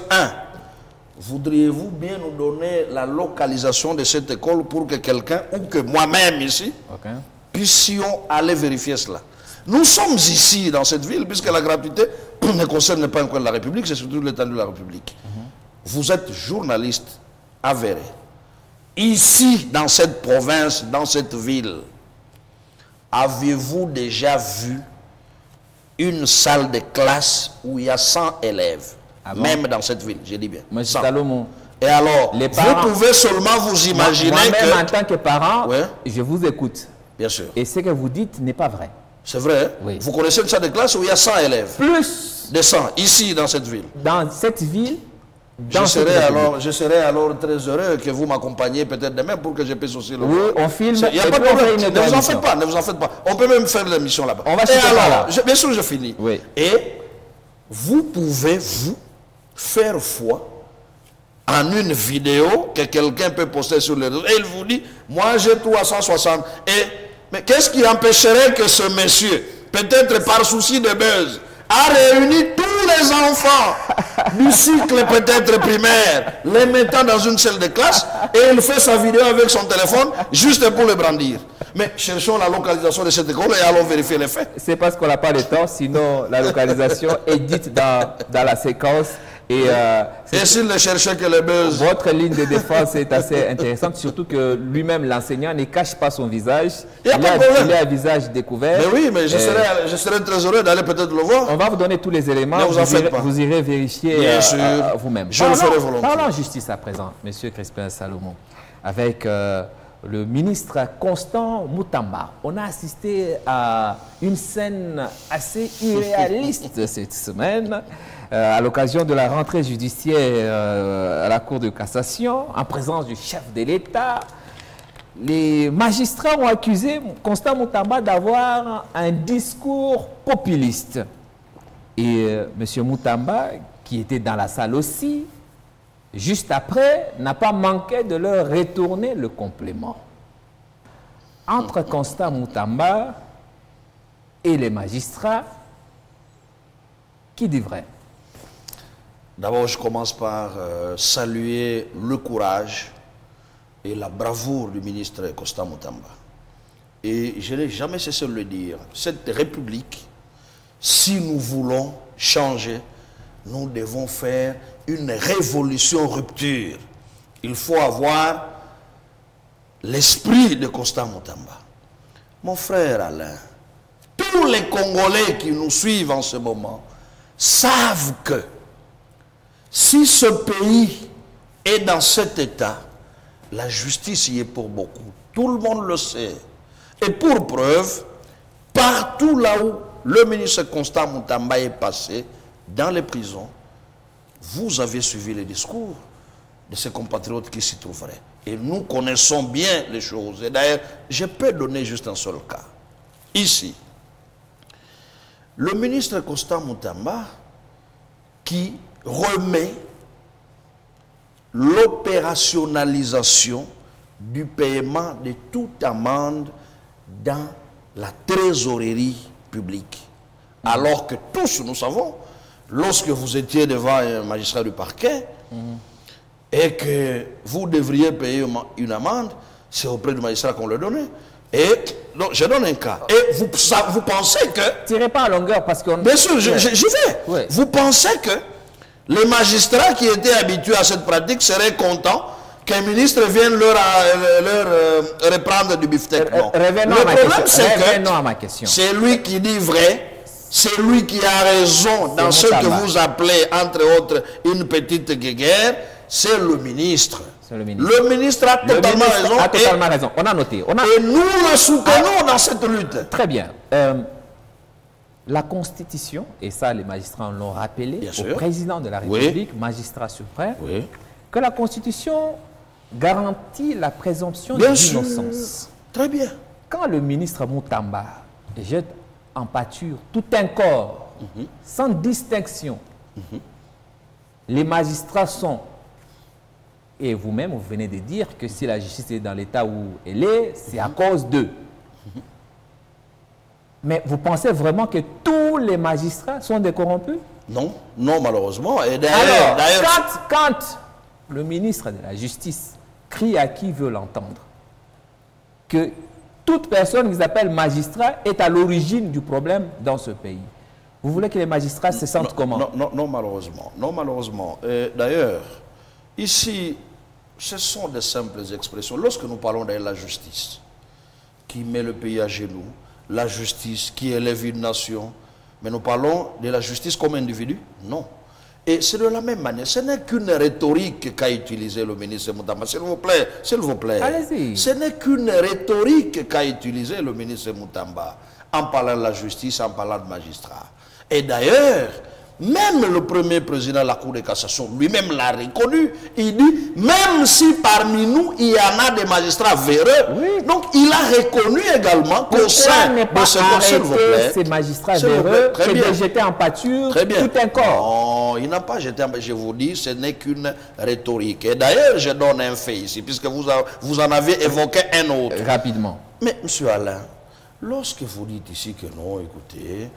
voudriez-vous bien nous donner la localisation de cette école pour que quelqu'un, ou que moi-même ici, puissions aller vérifier cela? Nous sommes ici, dans cette ville, puisque la gratuité ne concerne pas encore la République, c'est surtout l'étendue de la République. Vous êtes journaliste avéré. Ici, dans cette province, dans cette ville, avez-vous déjà vu une salle de classe où il y a 100 élèves? Même dans cette ville, je dis bien. Monsieur Salomon, et alors, vous pouvez seulement vous imaginer moi-même, en tant que parent, je vous écoute. Bien sûr. Et ce que vous dites n'est pas vrai. C'est vrai. Oui. Vous connaissez une salle de classe où il y a 100 élèves? Plus de 100, ici, dans cette ville. Dans cette ville, je serais alors très heureux que vous m'accompagniez peut-être demain pour que je puisse aussi le voir. Oui, on filme. Il n'y a pas de problème. Ne vous en faites pas, ne vous en faites pas. On peut même faire l'émission là-bas. On va alors, bien sûr, je finis. Oui. Et vous pouvez, vous, faire foi en une vidéo que quelqu'un peut poster sur les réseaux. Et il vous dit, moi j'ai tout à 160. Mais qu'est-ce qui empêcherait que ce monsieur, peut-être par souci de buzz, a réuni tous les enfants du cycle peut-être primaire, les mettant dans une salle de classe, et il fait sa vidéo avec son téléphone juste pour le brandir. Mais cherchons la localisation de cette école et allons vérifier les faits. C'est parce qu'on n'a pas le temps, sinon la localisation est dite dans la séquence. Et s'il ne cherchait que le buzz. Votre ligne de défense est assez intéressante, surtout que lui-même, l'enseignant, ne cache pas son visage. Il a un visage découvert. Mais oui, mais je serais très heureux d'aller peut-être le voir. On va vous donner tous les éléments. Vous irez vérifier vous-même. Je le ferai volontiers. Parlons justice à présent, M. Crispin Salomon, avec le ministre Constant Moutamba. On a assisté à une scène assez irréaliste cette semaine. À l'occasion de la rentrée judiciaire à la Cour de cassation, en présence du chef de l'État, les magistrats ont accusé Constant Moutamba d'avoir un discours populiste. Et M. Moutamba, qui était dans la salle aussi, juste après, n'a pas manqué de leur retourner le complément. Entre Constant Moutamba et les magistrats, qui dit vrai? D'abord, je commence par saluer le courage et la bravoure du ministre Constant Moutamba. Et je n'ai jamais cessé de le dire, cette République, si nous voulons changer, nous devons faire une révolution rupture. Il faut avoir l'esprit de Constant Moutamba. Mon frère Alain, tous les Congolais qui nous suivent en ce moment savent que si ce pays est dans cet état, la justice y est pour beaucoup. Tout le monde le sait. Et pour preuve, partout là où le ministre Constant Moutamba est passé, dans les prisons, vous avez suivi les discours de ses compatriotes qui s'y trouveraient. Et nous connaissons bien les choses. Et d'ailleurs, je peux donner juste un seul cas. Ici, le ministre Constant Moutamba qui remet l'opérationnalisation du paiement de toute amende dans la trésorerie publique. Alors que tous nous savons, lorsque vous étiez devant un magistrat du parquet et que vous devriez payer une amende, c'est auprès du magistrat qu'on le donnait. Et donc, je donne un cas. Et vous pensez que... Tirez pas à longueur parce qu'on... Bien sûr, j'y vais. Ouais. Vous pensez que les magistrats qui étaient habitués à cette pratique seraient contents qu'un ministre vienne leur reprendre du beefsteak? Non. Le problème, c'est que c'est lui qui dit vrai, c'est lui qui a raison dans ce que vous appelez, entre autres, une petite guéguerre, c'est le ministre. Le ministre a totalement raison. On a noté. Et nous le soutenons dans cette lutte. Très bien. La Constitution, et ça les magistrats l'ont rappelé au président de la République, magistrat suprême, que la Constitution garantit la présomption d'innocence. Très bien. Quand le ministre Moutamba jette en pâture tout un corps, sans distinction, les magistrats sont, et vous-même vous venez de dire que si la justice est dans l'état où elle est, c'est à cause d'eux. Mais vous pensez vraiment que tous les magistrats sont des corrompus? Non, non malheureusement. Et alors, quand le ministre de la Justice crie à qui veut l'entendre que toute personne qu'ils appellent magistrat est à l'origine du problème dans ce pays, vous voulez que les magistrats se sentent comment? Non, malheureusement. Non, malheureusement. D'ailleurs, ici, ce sont des simples expressions. Lorsque nous parlons de la justice qui met le pays à genoux, la justice qui élève une nation, mais nous parlons de la justice comme individu? Non. Et c'est de la même manière. Ce n'est qu'une rhétorique qu'a utilisé le ministre Moutamba. S'il vous plaît, s'il vous plaît. Allez-y. Ce n'est qu'une rhétorique qu'a utilisé le ministre Moutamba en parlant de la justice, en parlant de magistrat. Et d'ailleurs, Même le premier président de la Cour de cassation, lui-même l'a reconnu. Il dit, même si parmi nous, il y en a des magistrats véreux, Oui. donc il a reconnu également qu'au sein n'est de pas ce corps, s'il vous plaît, arrêté ces magistrats s'il vous plaît, véreux très et bien. de jeter en pâture Très bien. tout un corps? Non, il n'a pas jeté, je vous dis, ce n'est qu'une rhétorique. Et d'ailleurs, je donne un fait ici, puisque vous en avez évoqué un autre. Rapidement. Mais, M. Alain, lorsque vous dites ici que non, écoutez,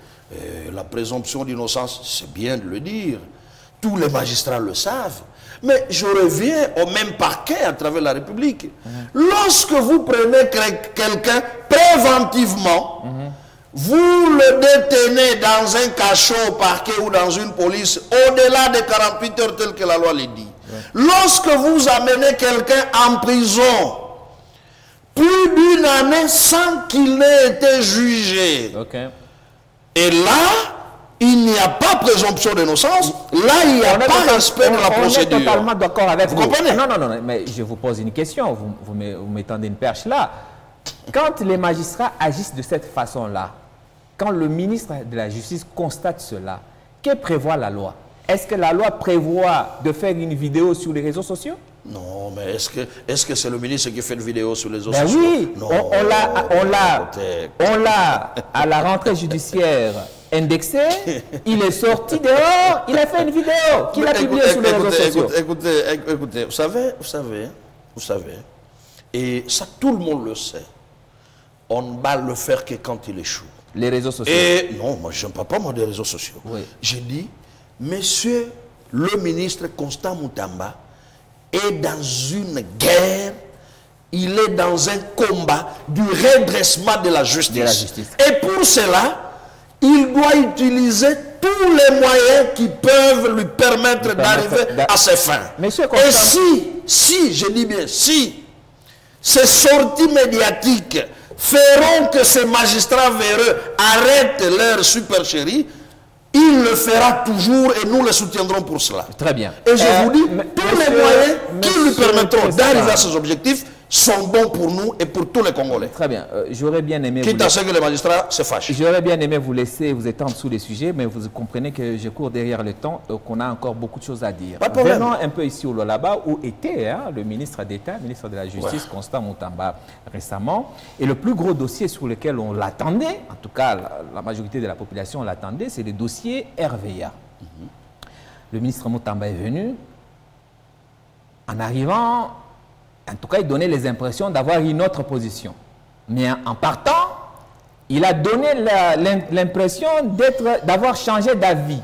la présomption d'innocence, c'est bien de le dire. Tous les magistrats le savent. Mais je reviens au même parquet à travers la République. Lorsque vous prenez quelqu'un préventivement, vous le détenez dans un cachot au parquet ou dans une police au-delà de 48 heures tel que la loi le dit. Lorsque vous amenez quelqu'un en prison plus d'une année sans qu'il n'ait été jugé, Ok. et là, il n'y a pas présomption d'innocence, là, il n'y a pas respect de la procédure. On est totalement d'accord avec vous. Vous comprenez? Non, mais je vous pose une question, vous m'étendez une perche là. Quand les magistrats agissent de cette façon-là, quand le ministre de la Justice constate cela, que prévoit la loi? Est-ce que la loi prévoit de faire une vidéo sur les réseaux sociaux? Non, mais est-ce que c'est le ministre qui fait une vidéo sur les réseaux Ben sociaux? oui, Non, on l'a à la rentrée judiciaire indexé, il est sorti dehors, il a fait une vidéo qu'il a publiée sur les réseaux sociaux. Écoutez, vous savez, et ça tout le monde le sait, on ne va le faire que quand il échoue. Les réseaux sociaux. Et non, moi je n'aime pas moi des réseaux sociaux. Oui. J'ai dit, monsieur le ministre Constant Moutamba est dans une guerre, il est dans un combat du redressement de la justice. Et pour cela, il doit utiliser tous les moyens qui peuvent lui permettre d'arriver à ses fins. Monsieur Constant... Et si, je dis bien, si ces sorties médiatiques feront que ces magistrats véreux arrêtent leur supercherie, il le fera toujours et nous le soutiendrons pour cela. Très bien. Et je vous dis, tous les moyens qui lui permettront d'arriver à ses objectifs sont bons pour nous et pour tous les Congolais. Très bien. J'aurais bien aimé... Quitte à ce que les magistrats se fâchent. J'aurais bien aimé vous laisser vous étendre sous les sujets, mais vous comprenez que je cours derrière le temps et qu'on a encore beaucoup de choses à dire. Pas de problème. Venons un peu ici au Lualaba, où était le ministre d'État, ministre de la Justice, Constant Moutamba, récemment. Et le plus gros dossier sur lequel on l'attendait, en tout cas la majorité de la population l'attendait, c'est le dossier RVA. Le ministre Moutamba est venu. En arrivant... En tout cas, il donnait les impressions d'avoir une autre position. Mais en partant, il a donné l'impression d'avoir changé d'avis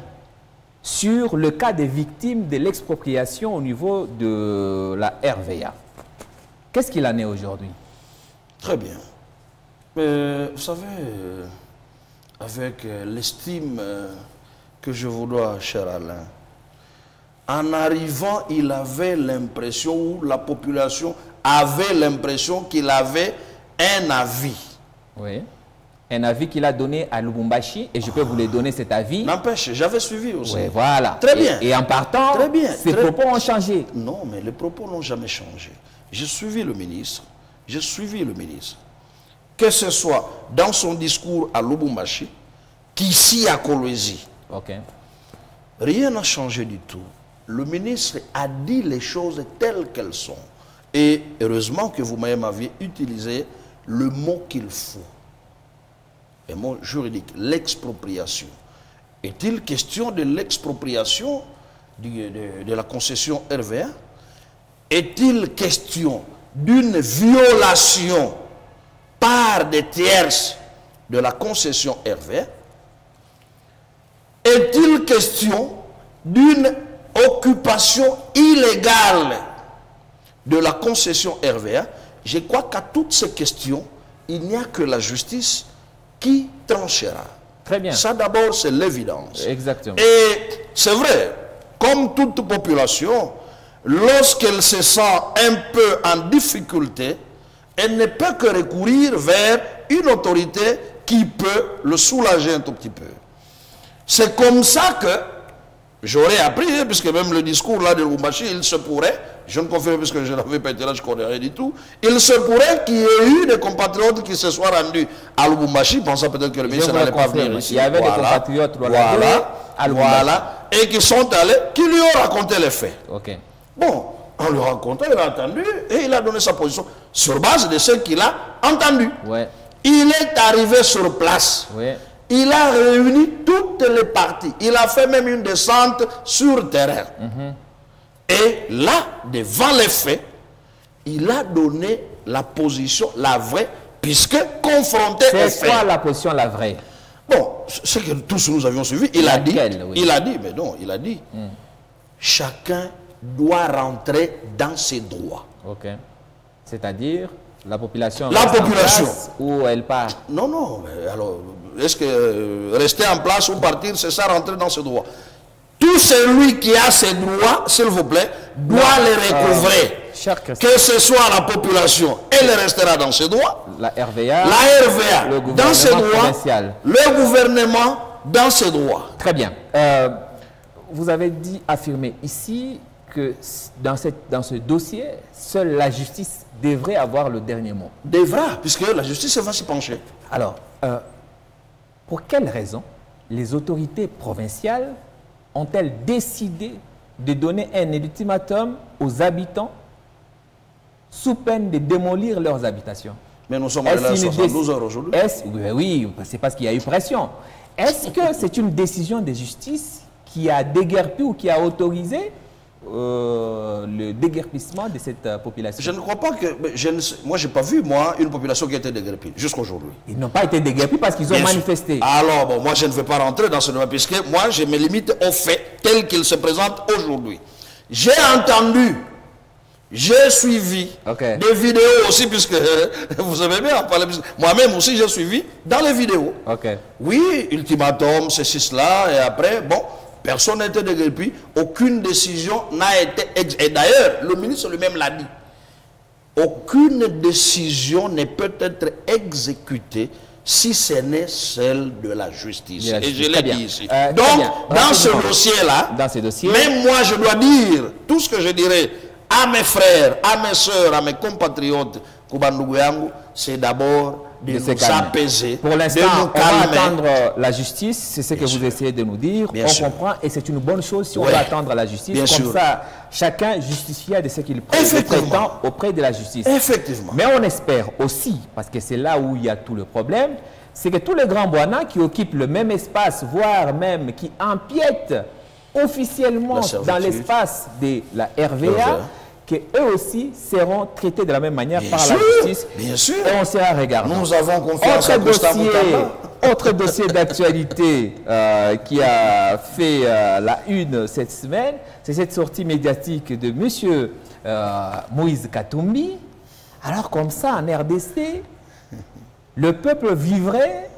sur le cas des victimes de l'expropriation au niveau de la RVA. Qu'est-ce qu'il en est aujourd'hui? Très bien. Mais vous savez, avec l'estime que je vous dois, cher Alain, en arrivant, il avait l'impression, ou la population avait l'impression qu'il avait un avis. Oui. Un avis qu'il a donné à Lubumbashi, et je peux vous le donner cet avis. N'empêche, j'avais suivi aussi. Oui, voilà. Très bien. Et en partant, ses propos ont changé. Non, mais les propos n'ont jamais changé. J'ai suivi le ministre. J'ai suivi le ministre. Que ce soit dans son discours à Lubumbashi, qu'ici à Kolwezi. Ok. Rien n'a changé du tout. Le ministre a dit les choses telles qu'elles sont. Et heureusement que vous-même avez utilisé le mot qu'il faut. Le mot juridique, l'expropriation. Est-il question de l'expropriation de la concession RVA? Est-il question d'une violation par des tierces de la concession RVA? Est-il question d'une occupation illégale de la concession RVA? Je crois qu'à toutes ces questions, il n'y a que la justice qui tranchera. Très bien. Ça d'abord, c'est l'évidence. Exactement. Et c'est vrai, comme toute population, lorsqu'elle se sent un peu en difficulté, elle ne peut que recourir vers une autorité qui peut le soulager un tout petit peu. C'est comme ça que j'aurais appris, puisque même le discours là de Lubumbashi, il se pourrait, je ne confirme puisque je n'avais pas été là, je ne connais rien du tout, il se pourrait qu'il y ait eu des compatriotes qui se soient rendus à Lubumbashi, pensant peut-être que le ministre n'allait pas venir ici. Il y avait des compatriotes, à Lubumbashi. Voilà. Et qui sont allés, qui lui ont raconté les faits. Ok. Bon, on lui a raconté, il a entendu et il a donné sa position sur base de ce qu'il a entendu. Ouais. Il est arrivé sur place. Ouais. Il a réuni toutes les parties. Il a fait même une descente sur le terrain. Et là, devant les faits, il a donné la position, la vraie, puisque confronté aux faits. C'est quoi la position, la vraie? Bon, ce que tous nous avions suivi, il a dit, oui. il a dit, mais non, il a dit, chacun doit rentrer dans ses droits. Ok. C'est-à-dire, la population... La reste en population. place ou elle part? Non, non, mais alors, est-ce que rester en place ou partir, c'est ça, rentrer dans ses droits? Tout celui qui a ses droits, s'il vous plaît, doit les recouvrer. Que ce soit la population, elle restera dans ses droits. La RVA, dans ses droits. Le gouvernement dans ses droits. Très bien. Vous avez dit, affirmé ici que dans ce dossier, seule la justice devrait avoir le dernier mot. Devra, puisque la justice va s'y pencher. Alors, pour quelles raisons les autorités provinciales ont-elles décidé de donner un ultimatum aux habitants sous peine de démolir leurs habitations? Mais nous sommes là à 72 heures aujourd'hui. Oui, c'est parce qu'il y a eu pression. Est-ce que c'est une décision de justice qui a déguerpi ou qui a autorisé le déguerpissement de cette population? Je ne crois pas que... moi, je n'ai pas vu, une population qui a été déguerpie jusqu'à aujourd'hui. Ils n'ont pas été déguerpis parce qu'ils ont manifesté. Alors, bon, moi, je ne vais pas rentrer dans ce débat, puisque moi, je me limite aux faits tels qu'ils se présentent aujourd'hui. J'ai entendu, j'ai suivi des vidéos aussi, puisque vous aimez bien en parler. Moi-même aussi, j'ai suivi dans les vidéos. Oui, ultimatum, ceci, cela, et après, bon... Personne n'a été déguerpi, aucune décision n'a été... Et d'ailleurs, le ministre lui-même l'a dit. Aucune décision ne peut être exécutée si ce n'est celle de la justice. Et je l'ai dit ici. Donc, dans ce dossier-là, même moi, je dois dire tout ce que je dirais à mes frères, à mes soeurs, à mes compatriotes, c'est d'abord de nous apaiser. Pour l'instant, on va attendre la justice, c'est ce que vous essayez de nous dire. On comprend et c'est une bonne chose si on va attendre la justice. Comme ça, chacun justifia de ce qu'il prétend auprès de la justice. Effectivement. Mais on espère aussi, parce que c'est là où il y a tout le problème, c'est que tous les grands Bwana qui occupent le même espace, voire même qui empiètent officiellement dans l'espace de la RVA, qu'eux aussi seront traités de la même manière par la justice. Bien sûr. Et on sera regardant. Nous avons confiance à Gustavo Mutamba. Autre dossier d'actualité qui a fait la une cette semaine, c'est cette sortie médiatique de M. Moïse Katumbi. Alors comme ça, en RDC, le peuple vivrait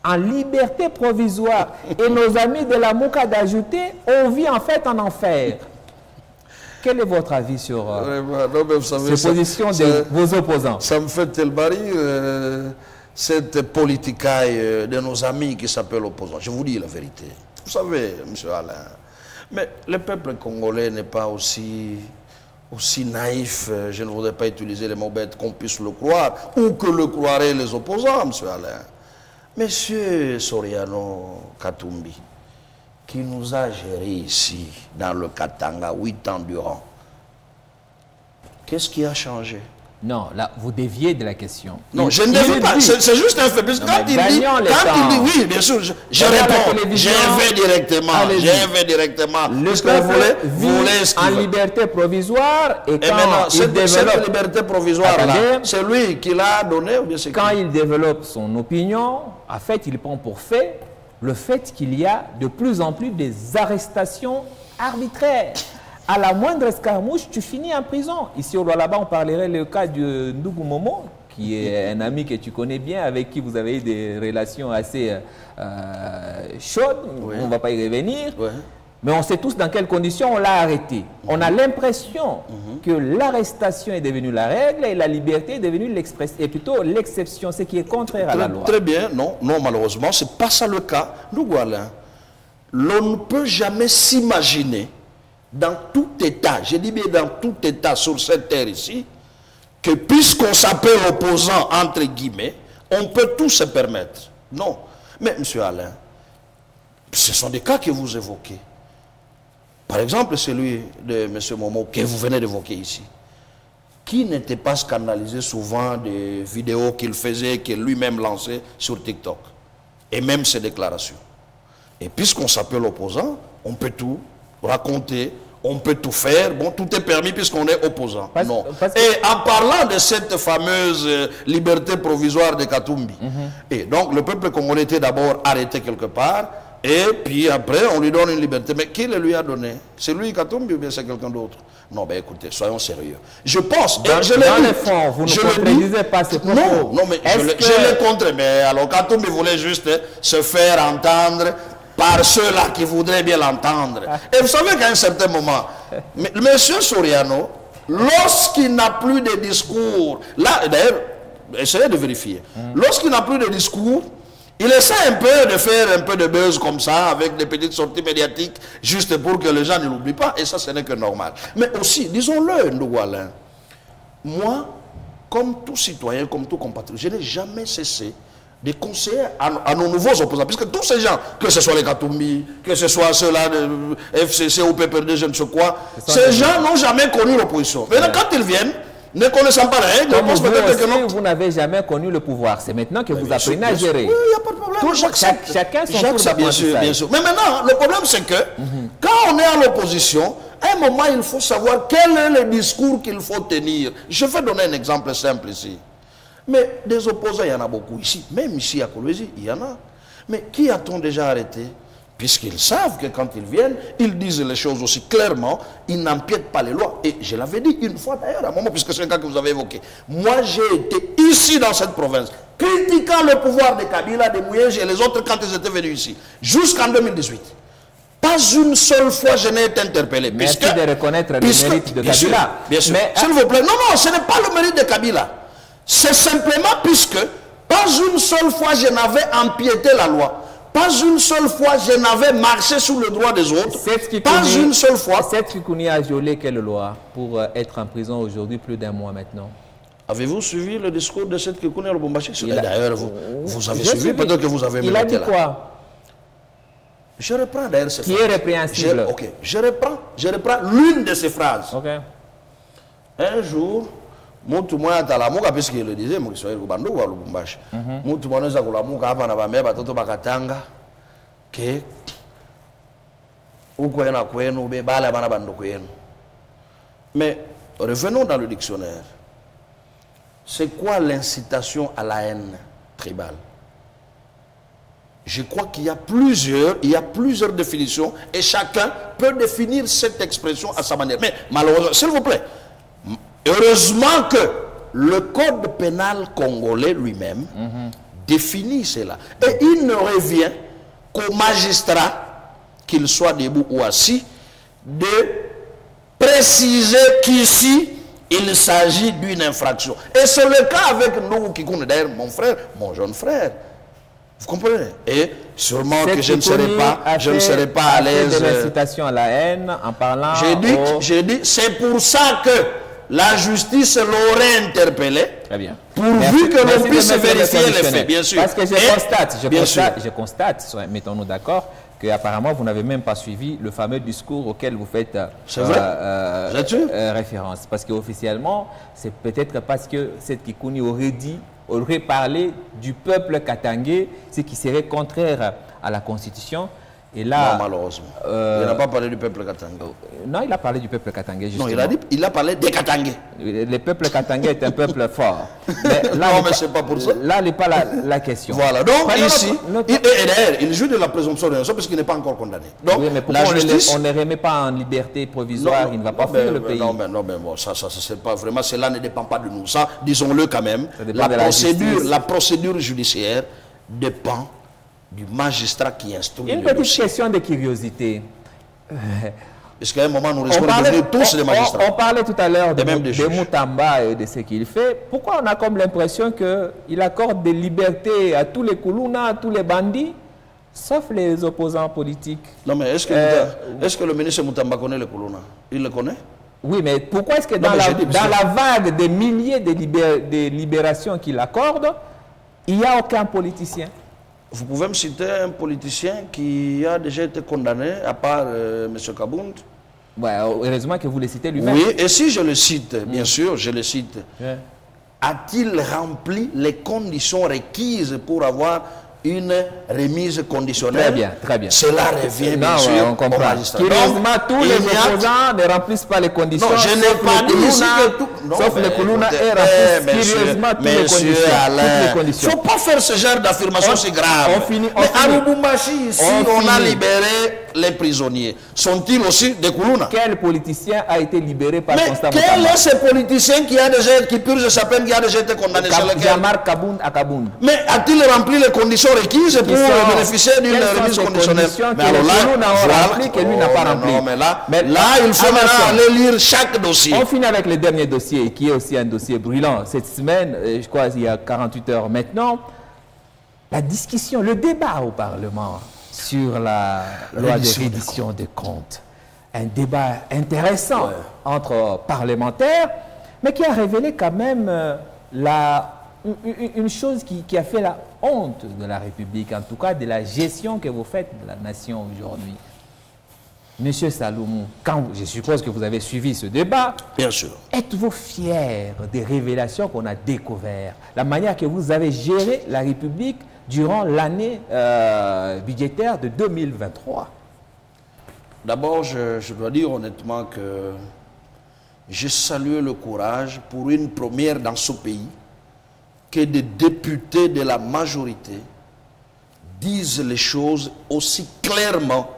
en liberté provisoire. Et nos amis de la Mouka d'ajouter, on vit en fait en enfer. Quel est votre avis sur ces positions de vos opposants? Ça me fait tellement rire, cette politicaille de nos amis qui s'appellent opposants. Je vous dis la vérité. Vous savez, M. Alain, mais le peuple congolais n'est pas aussi naïf, je ne voudrais pas utiliser les mots bêtes, qu'on puisse le croire, ou que le croiraient les opposants, M. Alain. Monsieur Soriano Katumbi, qui nous a gérés ici, dans le Katanga, 8 ans durant. Qu'est-ce qui a changé? Non, là, vous déviez de la question. Non, je ne dévie pas, c'est juste un fait. Quand il dit, oui, bien sûr, je réponds, j'y vais directement. Le peuple vit en liberté provisoire et quand il développe... Cette liberté provisoire, c'est lui qui l'a donné ou bien c'est qui? Quand il développe son opinion, en fait, il prend pour fait le fait qu'il y a de plus en plus des arrestations arbitraires. À la moindre escarmouche, tu finis en prison. Ici au Lualaba, on parlerait le cas de Ndougou Momo, qui est un ami que tu connais bien, avec qui vous avez eu des relations assez chaudes. On ne va pas y revenir. Mais on sait tous dans quelles conditions on l'a arrêté. On a l'impression que l'arrestation est devenue la règle et la liberté est devenue plutôt l'exception, ce qui est contraire à la loi. Très bien, non, malheureusement, ce n'est pas ça le cas. Nous, voilà. L'on ne peut jamais s'imaginer, dans tout État, je dis bien dans tout État sur cette terre ici, que puisqu'on s'appelle opposant, entre guillemets, on peut tout se permettre. Non. Mais, M. Alain, Ce sont des cas que vous évoquez. Par exemple, celui de M. Momo que vous venez d'évoquer ici, qui n'était pas scandalisé souvent des vidéos qu'il faisait, qu'il lui-même lançait sur TikTok, et même ses déclarations. Et puisqu'on s'appelle opposant, on peut tout raconter, on peut tout faire, bon, tout est permis puisqu'on est opposant. Non. Et en parlant de cette fameuse liberté provisoire de Katumbi, et donc le peuple congolais était d'abord arrêté quelque part, et puis après on lui donne une liberté. Mais qui le lui a donné? C'est lui Katumbi ou bien c'est quelqu'un d'autre? Non, ben écoutez, soyons sérieux. Je pense, dans le fond, vous ne contredisez pas ces propos. Non, non, mais je l'ai contre. Mais alors Katumbi voulait juste se faire entendre par ceux-là qui voudraient bien l'entendre. Et vous savez qu'à un certain moment, M. Soriano, lorsqu'il n'a plus de discours, là, d'ailleurs, essayez de vérifier, lorsqu'il n'a plus de discours, il essaie un peu de faire un peu de buzz comme ça, avec des petites sorties médiatiques, juste pour que les gens ne l'oublient pas, et ça, ce n'est que normal. Mais aussi, disons-le, Ndougalin, moi, comme tout citoyen, comme tout compatriote, je n'ai jamais cessé de conseiller à nos nouveaux opposants, puisque tous ces gens, que ce soit les Katumbi, que ce soit ceux-là de FCC ou PPRD, je ne sais quoi, ces gens n'ont jamais connu l'opposition. Maintenant, quand ils viennent, ne connaissant pas la règle, comme vous n'avez jamais connu le pouvoir. C'est maintenant que vous apprenez à gérer. Oui, il n'y a pas de problème. Chacun son tour d'apprentissage. Bien sûr. Mais maintenant, le problème, c'est que quand on est à l'opposition, à un moment, il faut savoir quel est le discours qu'il faut tenir. Je vais donner un exemple simple ici. Mais des opposants, il y en a beaucoup ici. Même ici à Kolwezi, il y en a. Mais qui a-t-on déjà arrêté? Puisqu'ils savent que quand ils viennent, ils disent les choses aussi clairement, ils n'empiètent pas les lois. Et je l'avais dit une fois d'ailleurs, à un moment, puisque c'est un cas que vous avez évoqué. Moi, j'ai été ici dans cette province, critiquant le pouvoir de Kabila, de Mouyej et les autres quand ils étaient venus ici, jusqu'en 2018. Pas une seule fois je n'ai été interpellé. Merci de reconnaître le mérite de Kabila. Bien sûr. S'il vous plaît. Non, non, ce n'est pas le mérite de Kabila. C'est simplement puisque pas une seule fois je n'avais empiété la loi. Pas une seule fois je n'avais marché sous le droit des autres. Pas une seule fois. Cette Kikouni a violé quelle loi pour être en prison aujourd'hui plus d'un mois maintenant? Avez-vous suivi le discours de cette Kikouni à Lubumbashi? D'ailleurs, vous avez suivi, peut-être que vous avez mis. Il a dit quoi? Je reprends d'ailleurs ces phrases. Qui est répréhensible. Ok, je reprends l'une de ces phrases. Okay. Un jour, mutu mwana talamuka puisqu'il le disait mu Kiswahili kubanduku wa Lubumbashi. Mutu mwana anaweza kulamuka hapa na bambia batoto bakatanga ke uko yana kwenu be bala bana banduku yenu. Mais revenons dans le dictionnaire. C'est quoi l'incitation à la haine tribale? Je crois qu'il y a plusieurs définitions et chacun peut définir cette expression à sa manière. Mais malheureusement, s'il vous plaît, heureusement que le code pénal congolais lui-même définit cela. Et il ne revient qu'au magistrat, qu'il soit debout ou assis, de préciser qu'ici, il s'agit d'une infraction. Et c'est le cas avec nous, Kikouni, d'ailleurs, mon frère, mon jeune frère. Vous comprenez? Et sûrement que je ne serai pas à l'aise. De l'incitation à la haine en parlant. J'ai dit, c'est pour ça que la justice l'aurait interpellé. Très bien. Pourvu que l'on puisse vérifier les faits, bien sûr. Parce que je constate, mettons-nous d'accord, qu'apparemment vous n'avez même pas suivi le fameux discours auquel vous faites référence. Parce qu'officiellement, c'est peut-être parce que cette Kikouni aurait parlé du peuple katangé, ce qui serait contraire à la Constitution. Et là, non, malheureusement. Il n'a pas parlé du peuple katangé. Non, il a parlé du peuple katangé, justement. Non, il a parlé des katangés. Le peuple katangé est un peuple fort. Mais là, non, mais c'est pas pour ça. Là n'est pas la question. Voilà, donc ici, et d'ailleurs, il joue de la présomption d'innocence parce qu'il n'est pas encore condamné. Donc, oui, mais pourquoi on ne remet pas en liberté provisoire, il ne va pas fuir le pays? Non, mais bon, ça c'est pas vraiment, cela ne dépend pas de nous. Ça, disons-le quand même, la procédure judiciaire dépend du magistrat qui instruit. Une petite question de curiosité. Parce qu'à un moment, nous risquons de devenir tous des magistrats. On parlait tout à l'heure de Moutamba et de ce qu'il fait. Pourquoi on a comme l'impression qu'il accorde des libertés à tous les Koulouna, à tous les bandits, sauf les opposants politiques? Non, mais est-ce que le ministre Moutamba connaît les Koulouna? Il le connaît? Oui, mais pourquoi est-ce que dans la vague des milliers de libérations qu'il accorde, il n'y a aucun politicien? Vous pouvez me citer un politicien qui a déjà été condamné, à part M. Kabound? Ouais, heureusement que vous le citez lui-même. Oui, et si je le cite, bien sûr, je le cite, a-t-il rempli les conditions requises pour avoir une remise conditionnelle? Très bien, très bien. Cela revient bien sûr on comprend. au magistrat. Curieusement, tous les opposants ne remplissent pas les conditions. Non, je n'ai pas dit ici que tout... Sauf le Koulouna et remplissent curieusement toutes les conditions. Il ne faut pas faire ce genre d'affirmation si grave. Mais à Lubumbashi, ici, on a libéré les prisonniers. Sont-ils aussi des Koulouna? Quel politicien a été libéré par Constant Mokama? Quel est ce politicien qui purge sa peine, qui a déjà été condamné? Jean-Marc Kabound à Kabound. Mais a-t-il rempli les conditions requises pour bénéficier d'une remise conditionnelle? Mais alors là, que lui n'a pas rempli. Non, mais là, il faut maintenant aller lire chaque dossier. On finit avec le dernier dossier, qui est aussi un dossier brûlant. Cette semaine, je crois il y a 48 heures maintenant, la discussion, le débat au Parlement sur la loi de reddition des comptes. Un débat intéressant entre parlementaires, mais qui a révélé quand même une chose qui a fait la honte de la République, en tout cas de la gestion que vous faites de la nation aujourd'hui. Monsieur Saloumou, je suppose que vous avez suivi ce débat. Bien sûr. Êtes-vous fier des révélations qu'on a découvertes, la manière que vous avez géré la République durant l'année budgétaire de 2023? D'abord, je dois dire honnêtement que j'ai salué le courage pour une première dans ce pays que des députés de la majorité disent les choses aussi clairement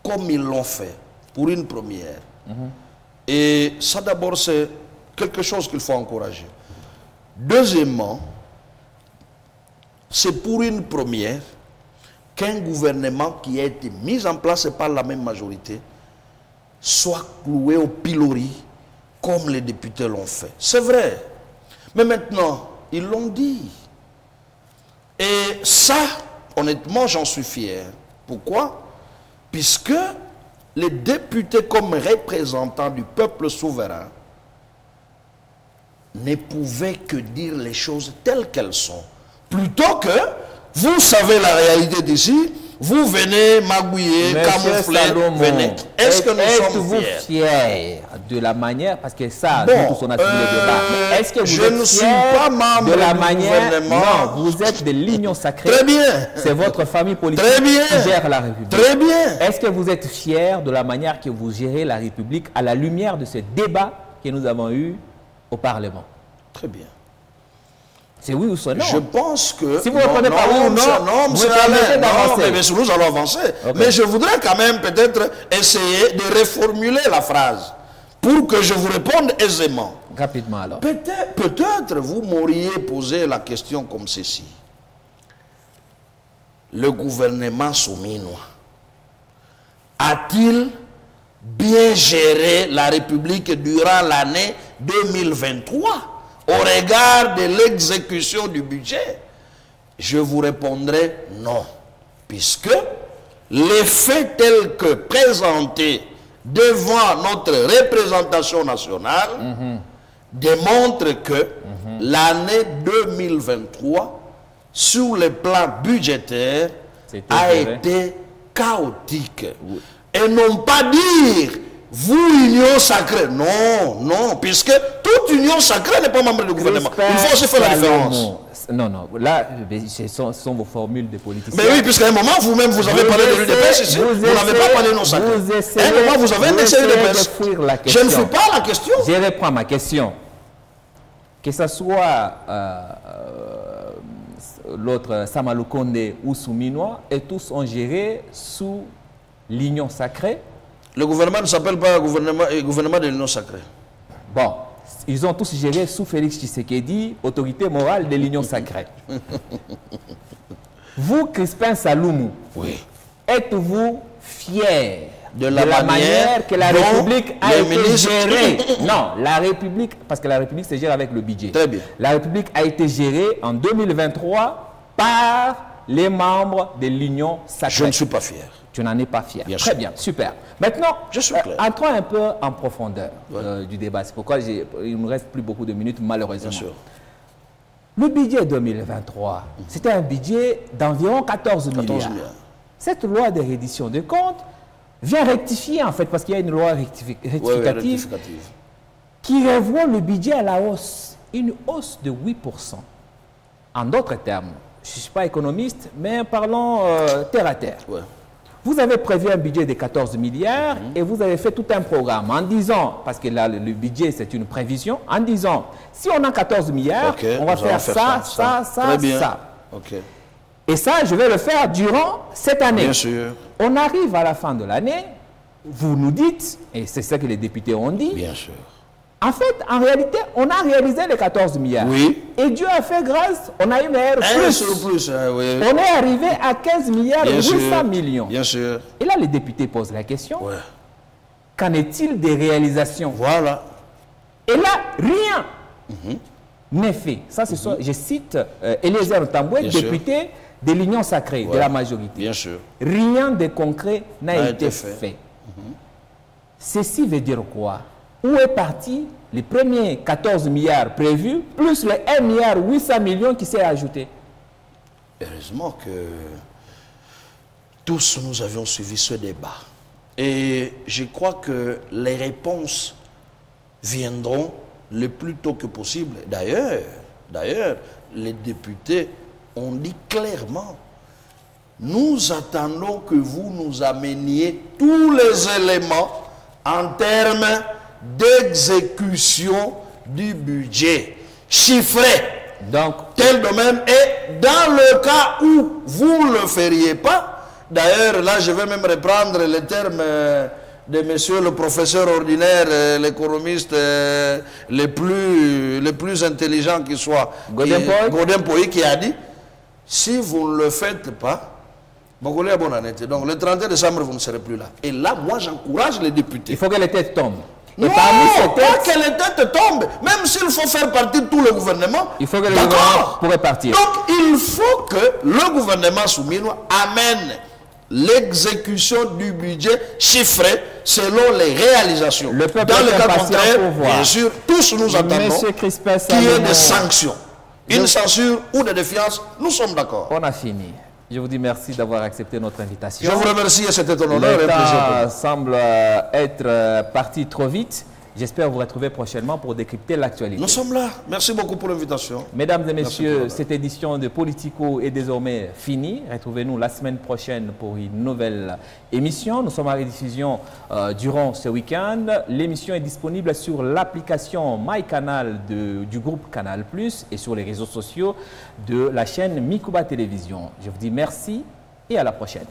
comme ils l'ont fait, pour une première. Et ça d'abord, c'est quelque chose qu'il faut encourager. Deuxièmement, c'est pour une première qu'un gouvernement qui a été mis en place par la même majorité soit cloué au pilori comme les députés l'ont fait. C'est vrai. Mais maintenant, ils l'ont dit. Et ça, honnêtement, j'en suis fier. Pourquoi? Puisque les députés, comme représentants du peuple souverain, ne pouvaient que dire les choses telles qu'elles sont. Plutôt que, vous savez la réalité d'ici, vous venez magouiller, camoufler, venez. Est-ce que nous sommes fiers de la manière, parce que ça, nous tous on a suivi le débat, est-ce que vous êtes fiers de la manière, non, vous êtes de l'Union sacrée. Très bien. C'est votre famille politique qui gère la République. Très bien. Est-ce que vous êtes fiers de la manière que vous gérez la République à la lumière de ce débat que nous avons eu au Parlement? Très bien. C'est oui ou c'est non? Je pense que... Si vous ne répondez pas oui ou non, vous permettez d'avancer. Mais nous allons avancer. Okay. Mais je voudrais quand même peut-être essayer de reformuler la phrase pour que je vous réponde aisément. Rapidement alors. Peut-être vous m'auriez posé la question comme ceci. Le gouvernement souminois a-t-il bien géré la République durant l'année 2023 au regard de l'exécution du budget? Je vous répondrai non, puisque les faits tels que présentés devant notre représentation nationale démontrent que l'année 2023, sur le plan budgétaire, a été chaotique. Oui. Et non pas dire, vous, union sacrée. Non, non, puisque toute union sacrée n'est pas membre du gouvernement. Il faut aussi faire la différence. Non, non, là, ce sont vos formules de politiciens. Mais oui, puisqu'à un moment, vous-même, vous avez parlé de l'UDPS ici. Vous n'avez pas parlé de non sacré. À un moment, vous avez indexé l'UDPS. Je ne fais pas la question. Je reprends ma question. Que ce soit l'autre Samalou Kondé ou Souminois, et tous ont géré sous l'union sacrée. Le gouvernement ne s'appelle pas gouvernement de l'union sacrée. Bon, ils ont tous géré sous Félix Tshisekedi, autorité morale de l'union sacrée. Vous, Crispin Saloumou, oui, êtes-vous fier de la manière que la République a été gérée? Non, la République, parce que la République se gère avec le budget. Très bien. La République a été gérée en 2023 par les membres de l'union sacrée. Je ne suis pas fier. Tu n'en es pas fier. Bien Très sûr. bien, super. Maintenant, je suis clair. Entrons un peu en profondeur du débat. C'est pourquoi il ne nous reste plus beaucoup de minutes, malheureusement. Bien sûr. Le budget 2023, c'était un budget d'environ 14 milliards. Cette loi de reddition des comptes vient rectifier, en fait, parce qu'il y a une loi rectificative qui revoit le budget à la hausse. Une hausse de 8%. En d'autres termes, je ne suis pas économiste, mais parlons terre à terre. Ouais. Vous avez prévu un budget de 14 milliards et vous avez fait tout un programme en disant, parce que là, le budget, c'est une prévision, en disant, si on a 14 milliards, on va faire ça, ça. Okay. Et ça, je vais le faire durant cette année. Bien sûr. On arrive à la fin de l'année, vous nous dites, et c'est ça que les députés ont dit. Bien sûr. En fait, en réalité, on a réalisé les 14 milliards. Oui. Et Dieu a fait grâce, on a eu meilleur plus. Oui. On est arrivé à 15 milliards et 800 millions. Bien sûr. Et là, les députés posent la question. Ouais. Qu'en est-il des réalisations? Voilà. Et là, rien n'est fait. Ça, c'est je cite Eliezer Ntambwe, député de l'Union sacrée, de la majorité. Bien sûr. Rien de concret n'a été fait. Ceci veut dire quoi? Où est parti les premiers 14 milliards prévus, plus les 1 milliard 800 millions qui s'est ajouté? Heureusement que tous nous avions suivi ce débat. Et je crois que les réponses viendront le plus tôt que possible. D'ailleurs, les députés ont dit clairement, nous attendons que vous nous ameniez tous les éléments en termes d'exécution du budget chiffré. Donc, tel domaine. Et dans le cas où vous ne le feriez pas, d'ailleurs, là, je vais même reprendre les termes de monsieur le professeur ordinaire, l'économiste le plus intelligent qui soit, Godin Poy, qui a dit, si vous ne le faites pas, donc le 31 décembre, vous ne serez plus là. Et là, moi, j'encourage les députés. Il faut que les têtes tombent. Non, pas que les têtes tombent. Même s'il faut faire partie de tout le gouvernement, il faut que le gouvernement pourrait partir. Donc, il faut que le gouvernement souminois amène l'exécution du budget chiffré selon les réalisations. Le peuple dans le cas contraire, bien sûr, tous nous attendons qu'il y ait des sanctions. Une censure ou des défiances, nous sommes d'accord. On a fini. Je vous dis merci d'avoir accepté notre invitation. Je vous remercie et c'était un honneur et un plaisir. Le temps semble être parti trop vite. J'espère vous retrouver prochainement pour décrypter l'actualité. Nous sommes là. Merci beaucoup pour l'invitation. Mesdames et messieurs, cette édition de Politico est désormais finie. Retrouvez-nous la semaine prochaine pour une nouvelle émission. Nous sommes en rediffusion durant ce week-end. L'émission est disponible sur l'application MyCanal du groupe Canal+, et sur les réseaux sociaux de la chaîne Mikuba Télévision. Je vous dis merci et à la prochaine.